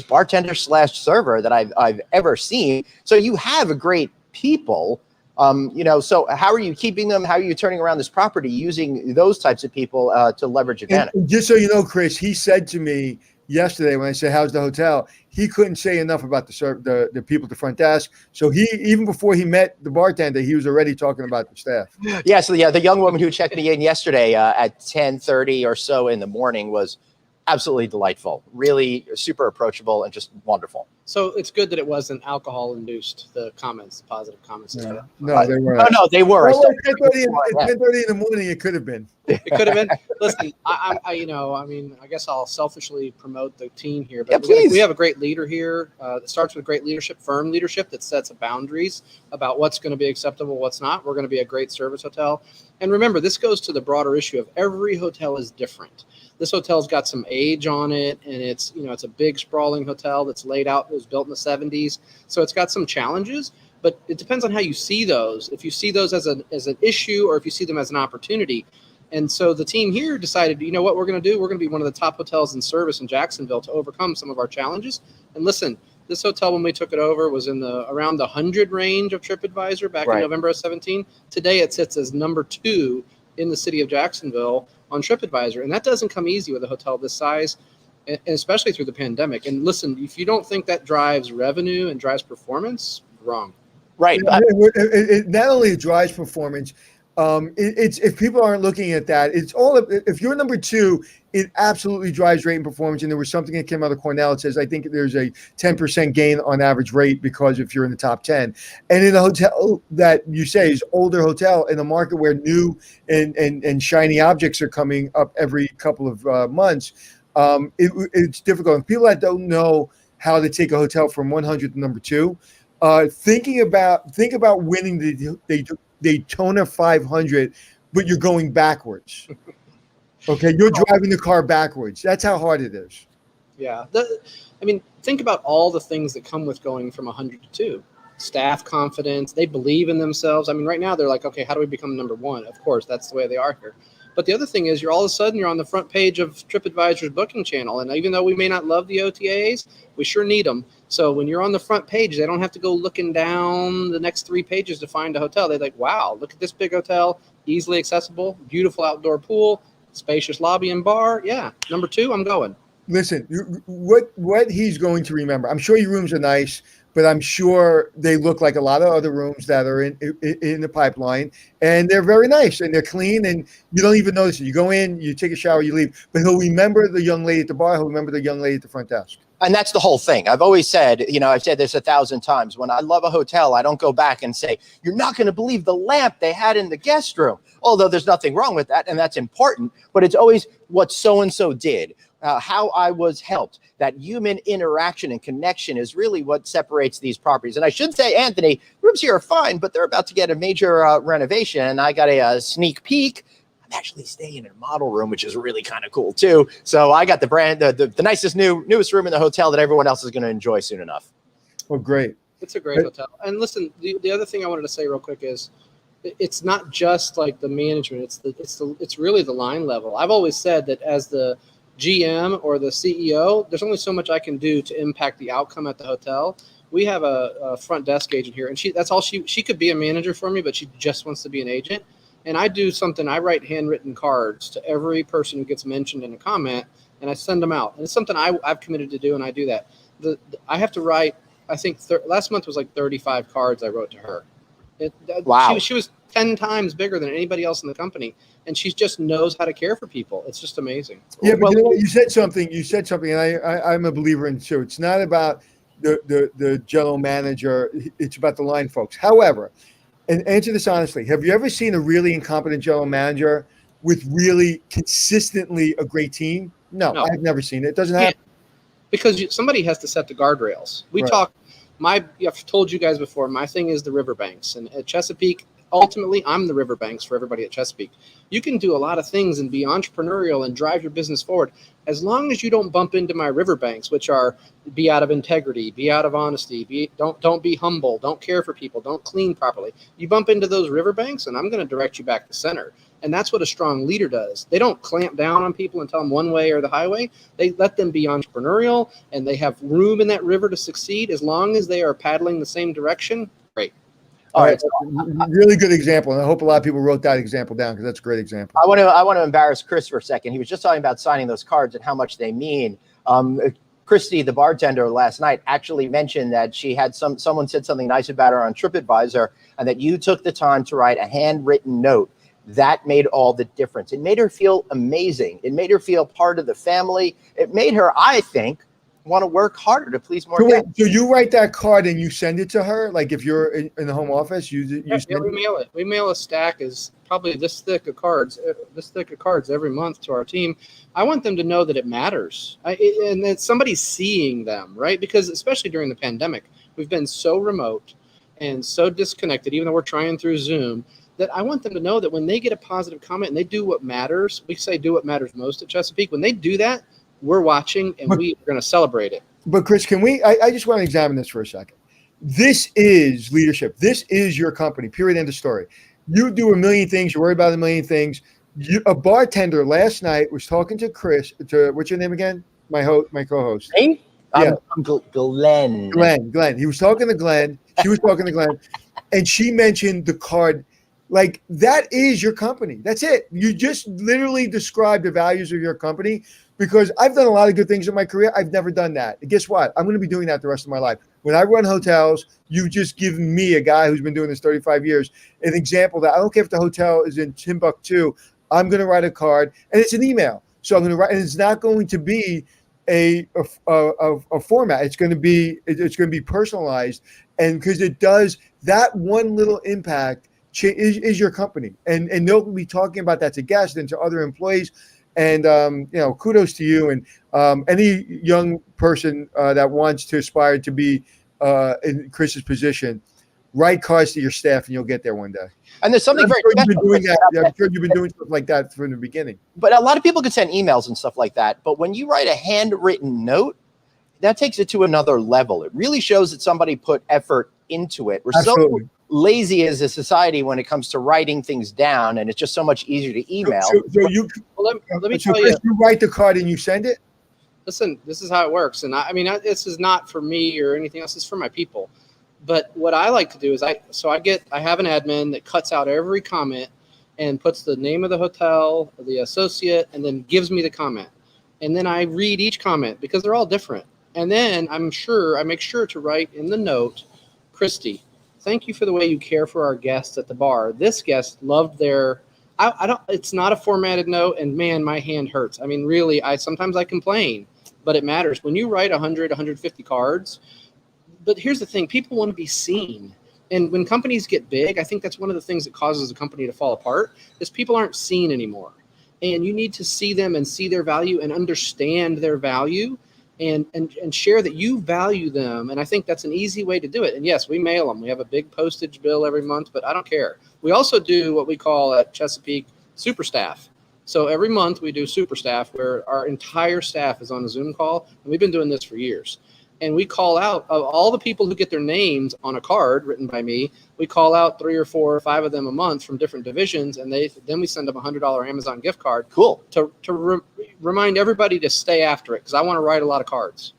bartender / server that I've ever seen. So you have great people. So how are you keeping them? How are you turning around this property using those types of people to leverage advantage? And just so you know, Chris, he said to me yesterday when I said, "How's the hotel?" He couldn't say enough about the people at the front desk. So he, even before he met the bartender, he was already talking about the staff. Yeah. So the young woman who checked me in yesterday at 10:30 or so in the morning was absolutely delightful, really super approachable and just wonderful. So it's good that it wasn't alcohol induced. The comments, positive comments. No, they weren't. No, they were. Well, at 10:30 in the morning, it could have been. It could have been. Listen, I guess I'll selfishly promote the team here, but we have a great leader here. It starts with great leadership, firm leadership that sets boundaries about what's going to be acceptable, what's not. We're going to be a great service hotel. And remember, this goes to the broader issue of every hotel is different. This hotel's got some age on it, and it's a big sprawling hotel that's laid out. It was built in the 70s, so it's got some challenges. But it depends on how you see those. If you see those as an issue, or if you see them as an opportunity. And so the team here decided, you know what we're going to do? We're going to be one of the top hotels in service in Jacksonville to overcome some of our challenges. And listen, this hotel, when we took it over, was in around the 100 range of TripAdvisor back in November of 17. Today, it sits as number 2 in the city of Jacksonville on TripAdvisor. And that doesn't come easy with a hotel this size, and especially through the pandemic. And listen, if you don't think that drives revenue and drives performance, wrong. Right. It not only drives performance, it's if people aren't looking at that, it's all if you're number 2, it absolutely drives rate and performance. And there was something that came out of Cornell. It says, I think there's a 10% gain on average rate because if you're in the top 10. And in a hotel that you say is older hotel in a market where new and shiny objects are coming up every couple of months, it's difficult. And people that don't know how to take a hotel from 100 to number 2, think about winning the Daytona 500, but you're going backwards. Okay, you're driving the car backwards. That's how hard it is. Yeah. Think about all the things that come with going from 100 to 2. Staff confidence. They believe in themselves. Right now they're like, okay, how do we become number 1? Of course, that's the way they are here. But the other thing is you're all of a sudden you're on the front page of TripAdvisor's booking channel. And even though we may not love the OTAs, we sure need them. So when you're on the front page, they don't have to go looking down the next 3 pages to find a hotel. They're like, wow, look at this big hotel, easily accessible, beautiful outdoor pool, spacious lobby and bar. Yeah, number 2, I'm going. Listen, what he's going to remember, I'm sure your rooms are nice, but I'm sure they look like a lot of other rooms that are in the pipeline, and they're very nice and they're clean, and you don't even notice it. You go in, you take a shower, you leave, but he'll remember the young lady at the bar, he'll remember the young lady at the front desk. And that's the whole thing. I've always said, I've said this 1,000 times. When I love a hotel, I don't go back and say, you're not going to believe the lamp they had in the guest room. Although there's nothing wrong with that, and that's important. But it's always what so-and-so did, how I was helped. That human interaction and connection is really what separates these properties. And I should say, Anthony, rooms here are fine, but they're about to get a major renovation. And I got a sneak peek. Actually staying in a model room, which is really kind of cool too. So I got the nicest newest room in the hotel that everyone else is going to enjoy soon enough. Oh, great. It's a great hotel. And listen, the other thing I wanted to say real quick is it's not just like the management. It's really the line level. I've always said that as the GM or the CEO, there's only so much I can do to impact the outcome at the hotel. We have a front desk agent here, and she could be a manager for me, but she just wants to be an agent. And I do something, I write handwritten cards to every person who gets mentioned in a comment, and I send them out. And it's something I've committed to do, and I do that. I have to write, I think last month was like 35 cards I wrote to her. Wow. She was 10 times bigger than anybody else in the company, and she just knows how to care for people. It's just amazing. Yeah, but you know what? You said something, and I'm a believer in too. It's not about the general manager. It's about the line folks. However, and answer this honestly, have you ever seen a really incompetent general manager with really consistently a great team? No. I've never seen it. It doesn't happen. Because somebody has to set the guardrails. I've told you guys before, my thing is the riverbanks. And at Chesapeake, ultimately, I'm the riverbanks for everybody at Chesapeake. You can do a lot of things and be entrepreneurial and drive your business forward as long as you don't bump into my riverbanks, which are be out of integrity, be out of honesty, don't be humble, don't care for people, don't clean properly. You bump into those riverbanks, and I'm going to direct you back to center. And that's what a strong leader does. They don't clamp down on people and tell them one way or the highway. They let them be entrepreneurial, and they have room in that river to succeed as long as they are paddling the same direction. Great. All right. Really good example. And I hope a lot of people wrote that example down because that's a great example. I want to embarrass Chris for a second. He was just talking about signing those cards and how much they mean. Christy, the bartender last night, actually mentioned that she had someone said something nice about her on TripAdvisor, and that you took the time to write a handwritten note. That made all the difference. It made her feel amazing. It made her feel part of the family. It made her, I think, want to work harder to please more So, guests. so you write that card and you send it to her? Like if you're in the home office, you Yeah, send we it? mail it. We mail a stack is probably this thick of cards, every month to our team. I want them to know that it matters, and that somebody's seeing them, right? Because especially during the pandemic, we've been so remote and so disconnected, even though we're trying through Zoom, that I want them to know that when they get a positive comment and they do what matters, we say do what matters most at Chesapeake. When they do that, we're watching and we are going to celebrate it. But Chris, can we? I just want to examine this for a second. This is leadership. This is your company. Period. End of story. You do a million things. You worry about a million things. A bartender last night was talking to Chris. What's your name again? My co-host. Hey, Yeah. I'm Glenn. Glenn. He was talking to Glenn. She was talking to Glenn, and she mentioned the card. Like that is your company. That's it. You just literally described the values of your company. Because I've done a lot of good things in my career. I've never done that. And guess what? I'm going to be doing that the rest of my life. When I run hotels, you've just given me, a guy who's been doing this 35 years, an example that I don't care if the hotel is in Timbuktu. I'm going to write a card, and it's an email. So I'm going to write, and it's not going to be a format. It's going to be personalized, and because it does that one little impact is your company, and they'll be talking about that to guests and to other employees. And, kudos to you and any young person that wants to aspire to be in Chris's position, write cards to your staff and you'll get there one day. And there's something very I'm sure you've been special. doing stuff like that from the beginning. But a lot of people could send emails and stuff like that. But when you write a handwritten note, that takes it to another level. It really shows that somebody put effort into it. We're Absolutely. so lazy as a society when it comes to writing things down, and it's just so much easier to email. So you, Well, let me so tell Chris, you. you write the card and you send it? Listen, this is how it works. And I mean, this is not for me or anything else. It's for my people. But what I like to do is I have an admin that cuts out every comment and puts the name of the hotel, the associate, and then gives me the comment. And then I read each comment because they're all different. And then I make sure to write in the note, Christy, thank you for the way you care for our guests at the bar. This guest loved it's not a formatted note, and man, my hand hurts. I mean, really, sometimes I complain, but it matters. When you write 100, 150 cards, but here's the thing, people want to be seen. And when companies get big, I think that's one of the things that causes a company to fall apart is people aren't seen anymore. And you need to see them and see their value and understand their value and share that you value them. And I think that's an easy way to do it. And yes, we mail them. We have a big postage bill every month, but I don't care. We also do what we call at Chesapeake super staff. So every month we do super staff where our entire staff is on a Zoom call. And we've been doing this for years. And we call out of all the people who get their names on a card written by me, we call out 3 or 4 or 5 of them a month from different divisions. And then we send them a $100 Amazon gift card. Cool. To remind everybody to stay after it because I want to write a lot of cards.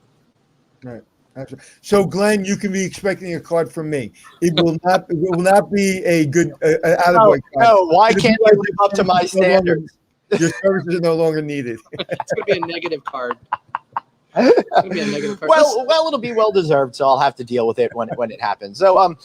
Right. Absolutely. So, Glenn, you can be expecting a card from me. It will not be a good attaboy card. No, why can't you live up to my standards? Your services are no longer needed. It's going to be a negative card. It's going to be a negative card. Well, it'll be well deserved, so I'll have to deal with it when it happens. So,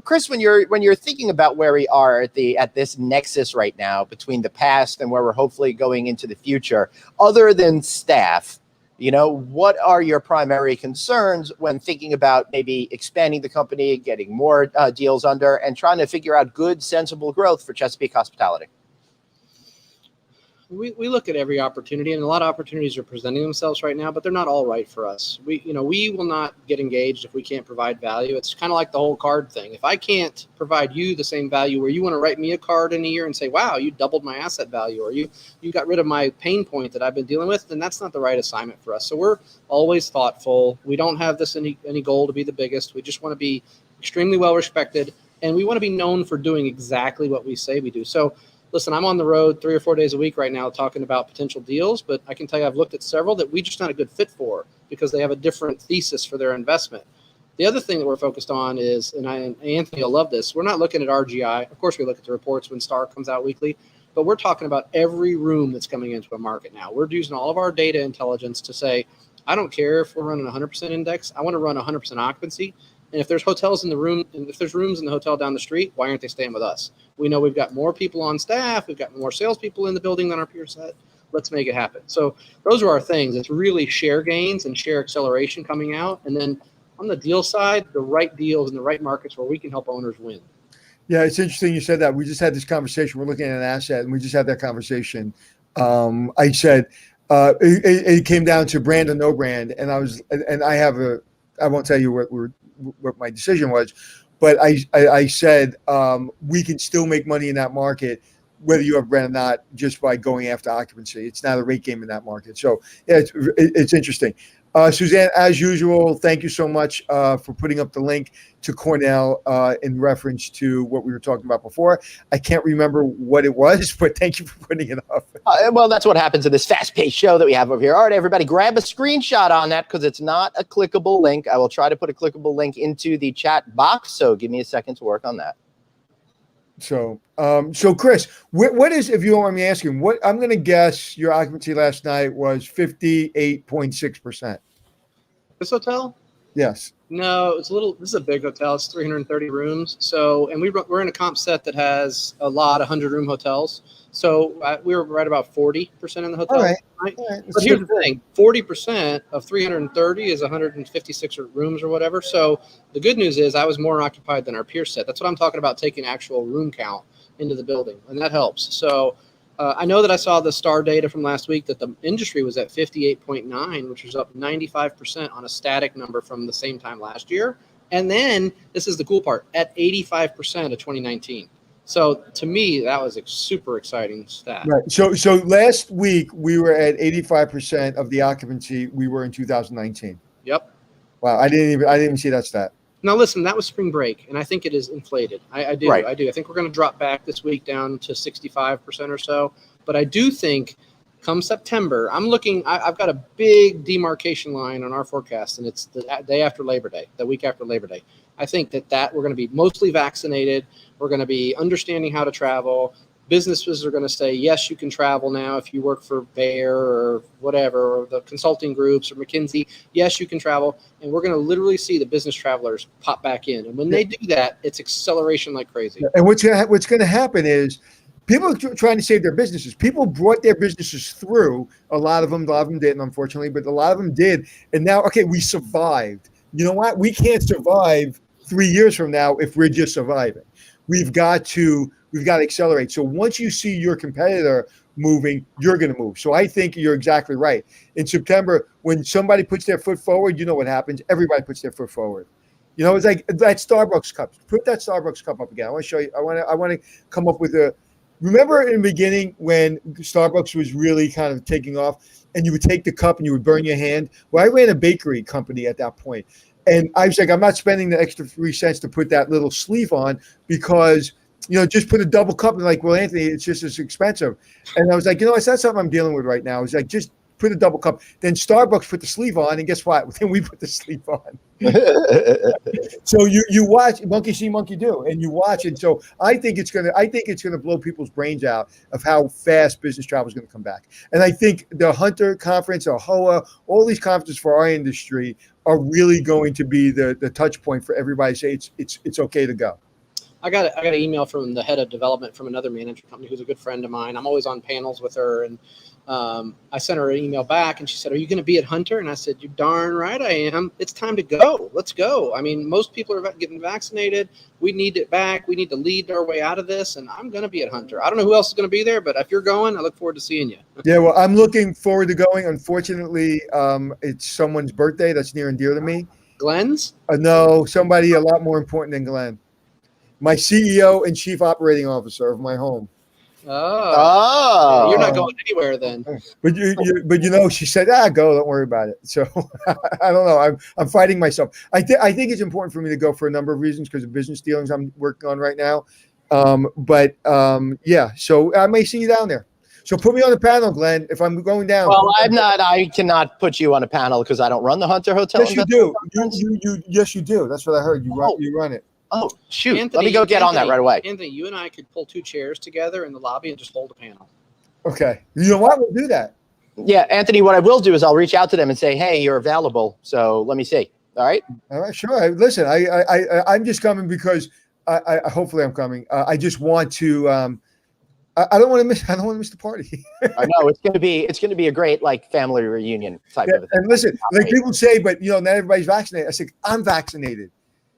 Chris, when you're thinking about where we are at this nexus right now between the past and where we're hopefully going into the future, other than staff, what are your primary concerns when thinking about maybe expanding the company, getting more deals under, and trying to figure out good, sensible growth for Chesapeake Hospitality? We look at every opportunity, and a lot of opportunities are presenting themselves right now, but they're not all right for us. We will not get engaged if we can't provide value. It's kind of like the whole card thing. If I can't provide you the same value where you want to write me a card in a year and say, wow, you doubled my asset value, or you got rid of my pain point that I've been dealing with, then that's not the right assignment for us. So we're always thoughtful. We don't have any goal to be the biggest. We just want to be extremely well respected, and we want to be known for doing exactly what we say we do. So listen, I'm on the road 3 or 4 days a week right now talking about potential deals, but I can tell you I've looked at several that we're just not a good fit for because they have a different thesis for their investment. The other thing that we're focused on is, and Anthony will love this, we're not looking at RGI. Of course, we look at the reports when STAR comes out weekly, but we're talking about every room that's coming into a market now. We're using all of our data intelligence to say, I don't care if we're running 100% index. I want to run 100% occupancy. And if there's hotels in the room, and if there's rooms in the hotel down the street, why aren't they staying with us? We know we've got more people on staff. We've got more salespeople in the building than our peer set. let's make it happen. So those are our things. It's really share gains and share acceleration coming out. And then on the deal side, the right deals in the right markets where we can help owners win. Yeah, it's interesting you said that. We just had this conversation. We're looking at an asset, and we just had that conversation. I said it came down to brand or no brand, and I won't tell you what my decision was, but I said we can still make money in that market whether you have brand or not, just by going after occupancy. It's not a rate game in that market. So yeah, it's interesting. Suzanne, as usual, thank you so much for putting up the link to Cornell in reference to what we were talking about before. I can't remember what it was, but thank you for putting it up. Well, that's what happens in this fast-paced show that we have over here. All right, everybody, grab a screenshot on that because it's not a clickable link. I will try to put a clickable link into the chat box, so give me a second to work on that. So Chris, what is, if you don't mind me asking, what I'm going to guess your occupancy last night was 58.6%. This hotel? Yes. No, it's a little. This is a big hotel. It's 330 rooms. So, and we're in a comp set that has a lot of 100-room hotels. So we were right about 40% in the hotel. All right. Right? All right. But here's the thing: 40% of 330 is 156 rooms or whatever. So the good news is I was more occupied than our peer set. That's what I'm talking about, taking actual room count into the building, and that helps. So I know that I saw the STAR data from last week that the industry was at 58.9, which was up 95% on a static number from the same time last year. And then this is the cool part, at 85% of 2019. So to me, that was a super exciting stat. Right. So last week we were at 85% of the occupancy we were in 2019. Yep. Wow, I didn't even see that stat. Now listen, that was spring break, and I think it is inflated. I do. Right. I do. I think we're going to drop back this week down to 65% or so. But I do think come September, I've got a big demarcation line on our forecast, and it's the day after Labor Day, the week after Labor Day. I think that we're going to be mostly vaccinated. We're going to be understanding how to travel. Businesses are going to say, yes, you can travel now if you work for Bayer or whatever, or the consulting groups or McKinsey. Yes, you can travel. And we're going to literally see the business travelers pop back in. And when they do that, it's acceleration like crazy. And what's going to happen is people are trying to save their businesses. People brought their businesses through. A lot of them didn't, unfortunately, but a lot of them did. And now, okay, we survived. You know what? We can't survive 3 years from now if we're just surviving. We've got to accelerate. So once you see your competitor moving, you're going to move. So I think you're exactly right. In September, when somebody puts their foot forward, you know what happens. Everybody puts their foot forward. You know, it's like that Starbucks cup. Put that Starbucks cup up again. I want to show you. I want to come up with a. Remember in the beginning when Starbucks was really kind of taking off, and you would take the cup and you would burn your hand? Well, I ran a bakery company at that point. And I was like, I'm not spending the extra 3 cents to put that little sleeve on because, you know, just put a double cup. And like, well, Anthony, it's just as expensive. And I was like, you know, it's not something I'm dealing with right now. I was like, just put a double cup. Then Starbucks put the sleeve on, and guess what? Then we put the sleeve on. So you watch, monkey see, monkey do, and you watch it. So I think it's gonna blow people's brains out of how fast business travel is going to come back. And I think the Hunter Conference, or HOA, all these conferences for our industry are really going to be the touch point for everybody to say it's okay to go. I got an email from the head of development from another management company who's a good friend of mine. I'm always on panels with her, and I sent her an email back, and she said, "Are you going to be at Hunter?" And I said, "You darn right I am. It's time to go. Let's go. I mean, most people are getting vaccinated. We need it back. We need to lead our way out of this, and I'm going to be at Hunter. I don't know who else is going to be there, but if you're going, I look forward to seeing you." Yeah, well, I'm looking forward to going. Unfortunately, it's someone's birthday that's near and dear to me. Glenn's? No, somebody a lot more important than Glenn. My CEO and chief operating officer of my home. Oh. You're not going anywhere then. But you know, she said, go, don't worry about it. So I don't know. I'm fighting myself. I think it's important for me to go for a number of reasons because of business dealings I'm working on right now. Yeah, so I may see you down there. So put me on the panel, Glenn, if I'm going down. Well, I cannot put you on a panel because I don't run the Hunter Hotel. Yes, you do. Yes, you do. That's what I heard. You run it. Oh, shoot. Anthony, let me go get on that right away. Anthony, you and I could pull 2 chairs together in the lobby and just hold a panel. Okay. You know what? We'll do that. Yeah, Anthony, what I will do is I'll reach out to them and say, hey, you're available. So let me see. All right? All right, sure. Listen, I'm just coming because I hopefully I'm coming. I just want to I don't want to miss. I don't want to miss the party. I know it's gonna be a great like family reunion type of thing. And listen, like people say, but not everybody's vaccinated. I say I'm vaccinated.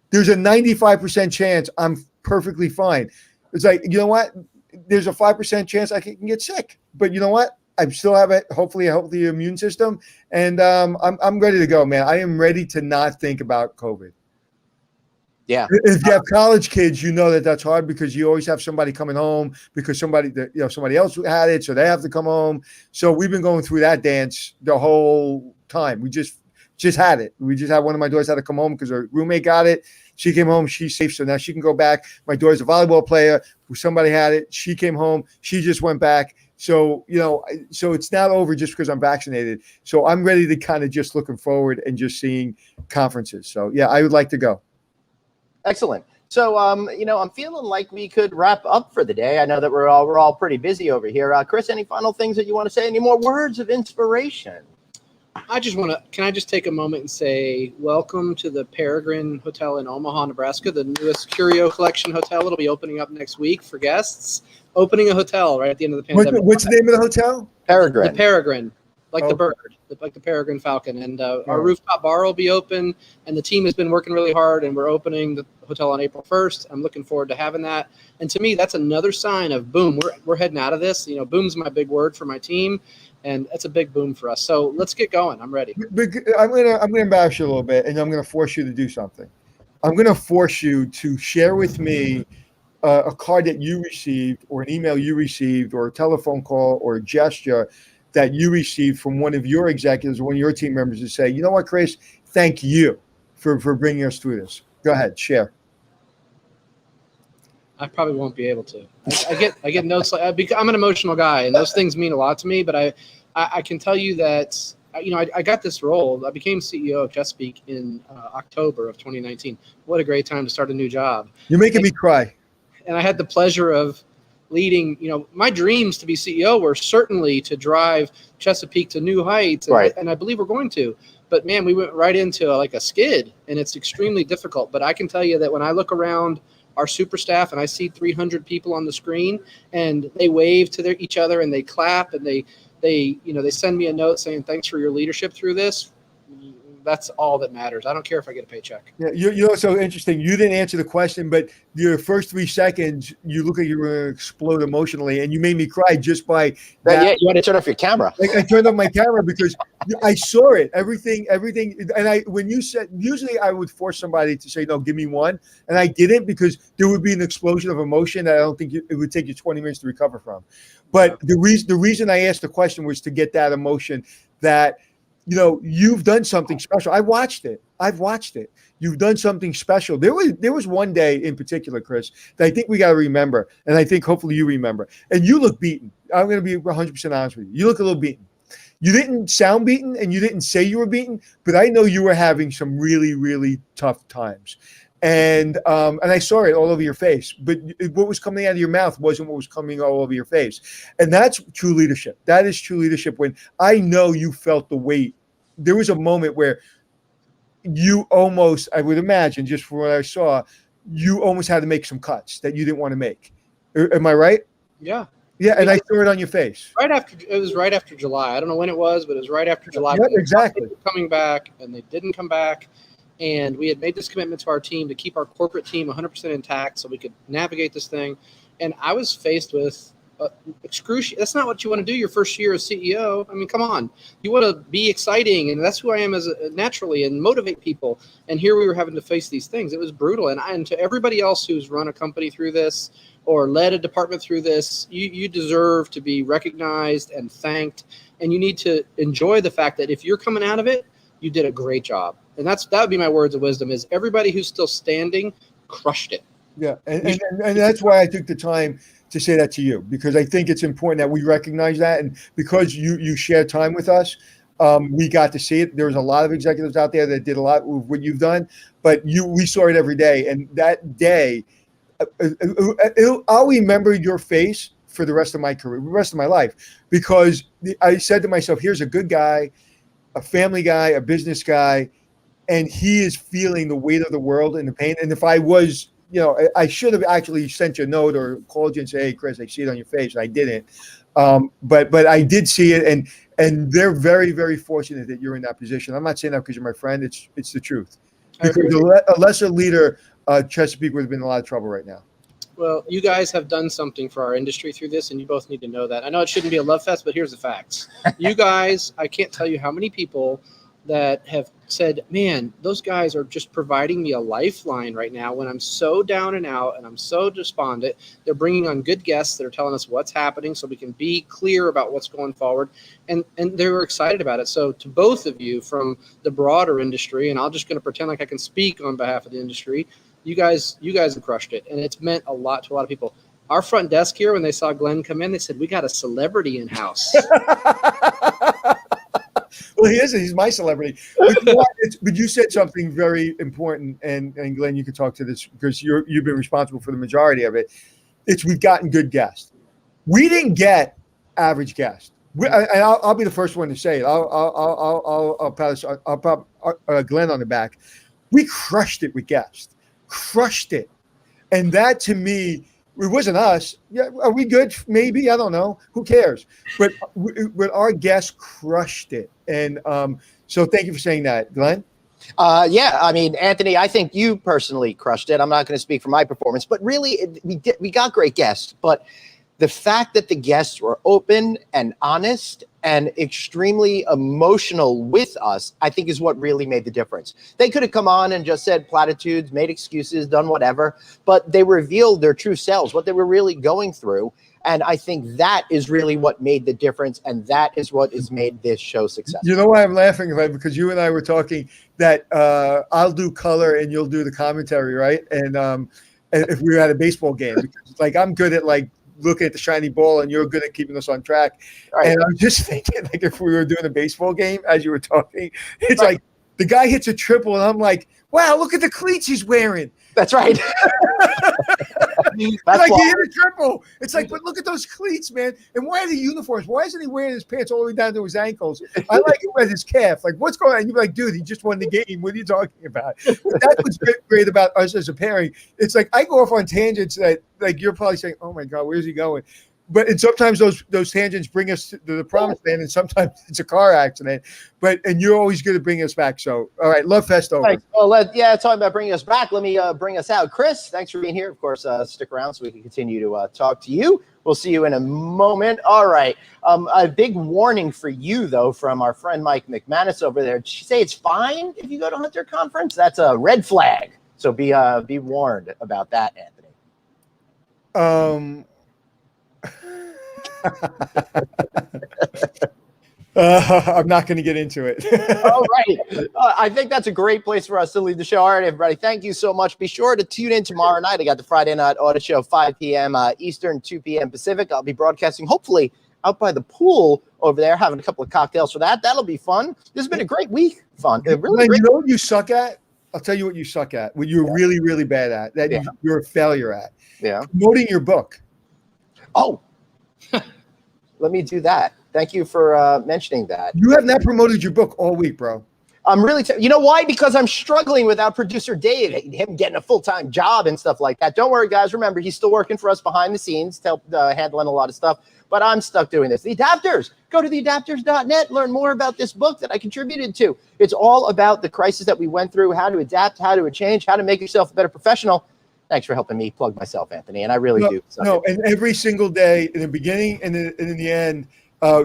There's a 95% chance I'm perfectly fine. It's like, you know what? There's a 5% chance I can get sick, but you know what? I still have hopefully a healthy immune system, and I'm ready to go, man. I am ready to not think about COVID. Yeah. If you have college kids, you know that's hard because you always have somebody coming home because somebody else had it, so they have to come home. So we've been going through that dance the whole time. We just had it. We just had one of my daughters had to come home because her roommate got it. She came home. She's safe, so now she can go back. My daughter's a volleyball player. Somebody had it. She came home. She just went back. So, so it's not over just because I'm vaccinated. So I'm ready to kind of just looking forward and just seeing conferences. So, yeah, I would like to go. Excellent. So, I'm feeling like we could wrap up for the day. I know that we're all pretty busy over here. Chris, any final things that you want to say? Any more words of inspiration? Can I just take a moment and say welcome to the Peregrine Hotel in Omaha, Nebraska, the newest Curio Collection hotel. It'll be opening up next week for guests. Opening a hotel right at the end of the pandemic. What's the name of the hotel? Peregrine. The Peregrine, like the bird, like the peregrine falcon. And our rooftop bar will be open, and the team has been working really hard, and we're opening the hotel on April 1st. I'm looking forward to having that. And to me, that's another sign of boom. We're heading out of this. Boom's my big word for my team. And that's a big boom for us. So let's get going. I'm ready. I'm gonna embarrass you a little bit, and I'm gonna force you to do something. I'm gonna force you to share with me a card that you received, or an email you received, or a telephone call, or a gesture that you received from one of your executives or one of your team members to say, you know what, Chris, thank you for bringing us through this. Go ahead, share. I probably won't be able to. I get notes. I'm an emotional guy, and those things mean a lot to me. But I can tell you that I got this role. I became CEO of Chesapeake in October of 2019. What a great time to start a new job. You're making me cry. And I had the pleasure of leading. My dreams to be CEO were certainly to drive Chesapeake to new heights, and I believe we're going to. But man, we went right into like a skid, and it's extremely difficult. But I can tell you that when I look around our super staff and I see 300 people on the screen, and they wave to each other and they clap and they send me a note saying thanks for your leadership through this. That's all that matters. I don't care if I get a paycheck. Yeah, you know, so interesting. You didn't answer the question, but your first 3 seconds, you look like you were going to explode emotionally, and you made me cry just by that. Yeah, you want to turn off your camera. I turned off my camera because I saw it. Everything. And when you said, usually I would force somebody to say, no, give me one. And I didn't, because there would be an explosion of emotion that I don't think it would take you 20 minutes to recover from. But the reason I asked the question was to get that emotion that, you've done something special. I've watched it. You've done something special. There was one day in particular, Chris, that I think we got to remember, and I think hopefully you remember. And you look beaten. I'm going to be 100% honest with you. You look a little beaten. You didn't sound beaten, and you didn't say you were beaten, but I know you were having some really, really tough times. And I saw it all over your face, but what was coming out of your mouth wasn't what was coming all over your face. And that's true leadership. That is true leadership. When I know you felt the weight, there was a moment where you almost, I would imagine, just from what I saw, you almost had to make some cuts that you didn't want to make. Am I right? Yeah. Yeah, and I saw it on your face. It was right after July. I don't know when it was, but it was right after July. Yeah, exactly. Coming back, and they didn't come back. And we had made this commitment to our team to keep our corporate team 100% intact so we could navigate this thing. And I was faced with excruciating. That's not what you want to do your first year as CEO. I mean, come on. You want to be exciting, and that's who I am naturally, and motivate people. And here we were having to face these things. It was brutal. And to everybody else who's run a company through this or led a department through this, you deserve to be recognized and thanked. And you need to enjoy the fact that if you're coming out of it, you did a great job. And that would be my words of wisdom, is everybody who's still standing crushed it. Yeah. And that's why I took the time to say that to you, because I think it's important that we recognize that. And because you shared time with us, we got to see it. There was a lot of executives out there that did a lot with what you've done, but we saw it every day. And that day, I'll remember your face for the rest of my career, the rest of my life, because I said to myself, here's a good guy, a family guy, a business guy, and he is feeling the weight of the world and the pain. And if I was I should have actually sent you a note or called you and say, hey, Chris, I see it on your face. I didn't. But I did see it, and they're very, very fortunate that you're in that position. I'm not saying that because you're my friend. It's the truth. Because a lesser leader, Chesapeake would have been in a lot of trouble right now. Well, you guys have done something for our industry through this, and you both need to know that. I know it shouldn't be a love fest, but here's the facts. You guys, I can't tell you how many people that have said, man, those guys are just providing me a lifeline right now when I'm so down and out and I'm so despondent. They're bringing on good guests that are telling us what's happening so we can be clear about what's going forward. And they were excited about it. So to both of you from the broader industry, and I'm just going to pretend like I can speak on behalf of the industry, you guys have crushed it. And it's meant a lot to a lot of people. Our front desk here, when they saw Glenn come in, they said, we got a celebrity in house. Well, he is. He's my celebrity. But you said something very important, and Glenn, you can talk to this because you've been responsible for the majority of it. We've gotten good guests. We didn't get average guests. I'll be the first one to say it. I'll pat Glenn on the back. We crushed it with guests. Crushed it, and that to me. It wasn't us. Yeah, are we good? Maybe. I don't know. Who cares? But our guests crushed it. And so thank you for saying that, Glenn. Yeah, I mean, Anthony, I think you personally crushed it. I'm not going to speak for my performance, but really, we got great guests. But the fact that the guests were open and honest and extremely emotional with us, I think is what really made the difference. They could have come on and just said platitudes, made excuses, done whatever, but they revealed their true selves, what they were really going through. And I think that is really what made the difference. And that is what has made this show successful. You know why I'm laughing about it? Because you and I were talking that I'll do color and you'll do the commentary, right? And if we were at a baseball game, because like I'm good at like looking at the shiny ball and you're good at keeping us on track. Right. And I'm just thinking, like, if we were doing a baseball game as you were talking, it's right. Like the guy hits a triple and I'm like, wow, look at the cleats he's wearing. That's right. That's like he hit a triple. It's like, but look at those cleats, man. And why are the uniforms? Why isn't he wearing his pants all the way down to his ankles? I like it with his calf. Like, what's going on? And you're like, dude, he just won the game. What are you talking about? But that's what's great about us as a pairing. It's like I go off on tangents that, like, you're probably saying, oh my God, where's he going? And sometimes those tangents bring us to the promised land, and sometimes it's a car accident. And you're always going to bring us back. So, all right, Love Fest over. Right. Well, talking about bringing us back, let me bring us out. Chris, thanks for being here. Of course, stick around so we can continue to talk to you. We'll see you in a moment. All right. A big warning for you, though, from our friend Mike McManus over there. Did she say it's fine if you go to Hunter Conference? That's a red flag. So be warned about that, Anthony. I'm not going to get into it. All right. I think that's a great place for us to leave the show. All right, everybody. Thank you so much. Be sure to tune in tomorrow night. I got the Friday Night Auto Show, 5 p.m. Eastern, 2 p.m. Pacific. I'll be broadcasting, hopefully, out by the pool over there, having a couple of cocktails for that. That'll be fun. This has been a great week. Fun. Really great. You know what you suck at? I'll tell you what you suck at. What you're really, really bad at. That you're a failure at. Yeah. Promoting your book. Oh. Let me do that. Thank you for mentioning that. You have not promoted your book all week, bro. I'm really, you know why? Because I'm struggling without producer Dave, him getting a full-time job and stuff like that. Don't worry, guys. Remember, he's still working for us behind the scenes, handling a lot of stuff. But I'm stuck doing this. The Adapters. Go to theadapters.net. Learn more about this book that I contributed to. It's all about the crisis that we went through, how to adapt, how to change, how to make yourself a better professional. Thanks for helping me plug myself, Anthony, and I really do. And every single day, in the beginning and in the end,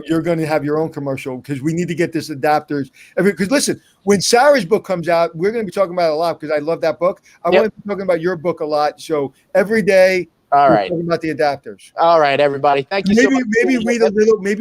you're going to have your own commercial because we need to get this Adapters. Because listen, when Sarah's book comes out, we're going to be talking about it a lot because I love that book. I want to be talking about your book a lot. So every day, all right, talking about the Adapters. All right, everybody, thank you so much. Maybe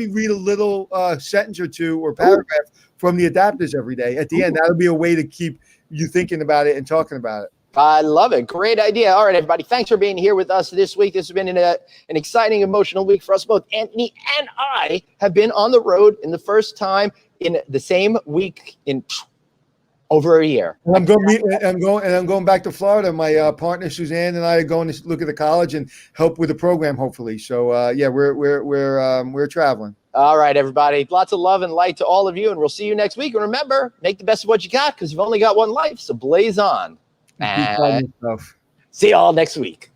read a little sentence or two or paragraph from the Adapters every day. At the end, that'll be a way to keep you thinking about it and talking about it. I love it. Great idea. All right, everybody. Thanks for being here with us this week. This has been an exciting, emotional week for us both. Anthony and I have been on the road in the first time in the same week in over a year. I'm going back to Florida. My partner Suzanne and I are going to look at the college and help with the program, hopefully. So we're traveling. All right, everybody. Lots of love and light to all of you, and we'll see you next week. And remember, make the best of what you got because you've only got one life. So blaze on. See you all next week.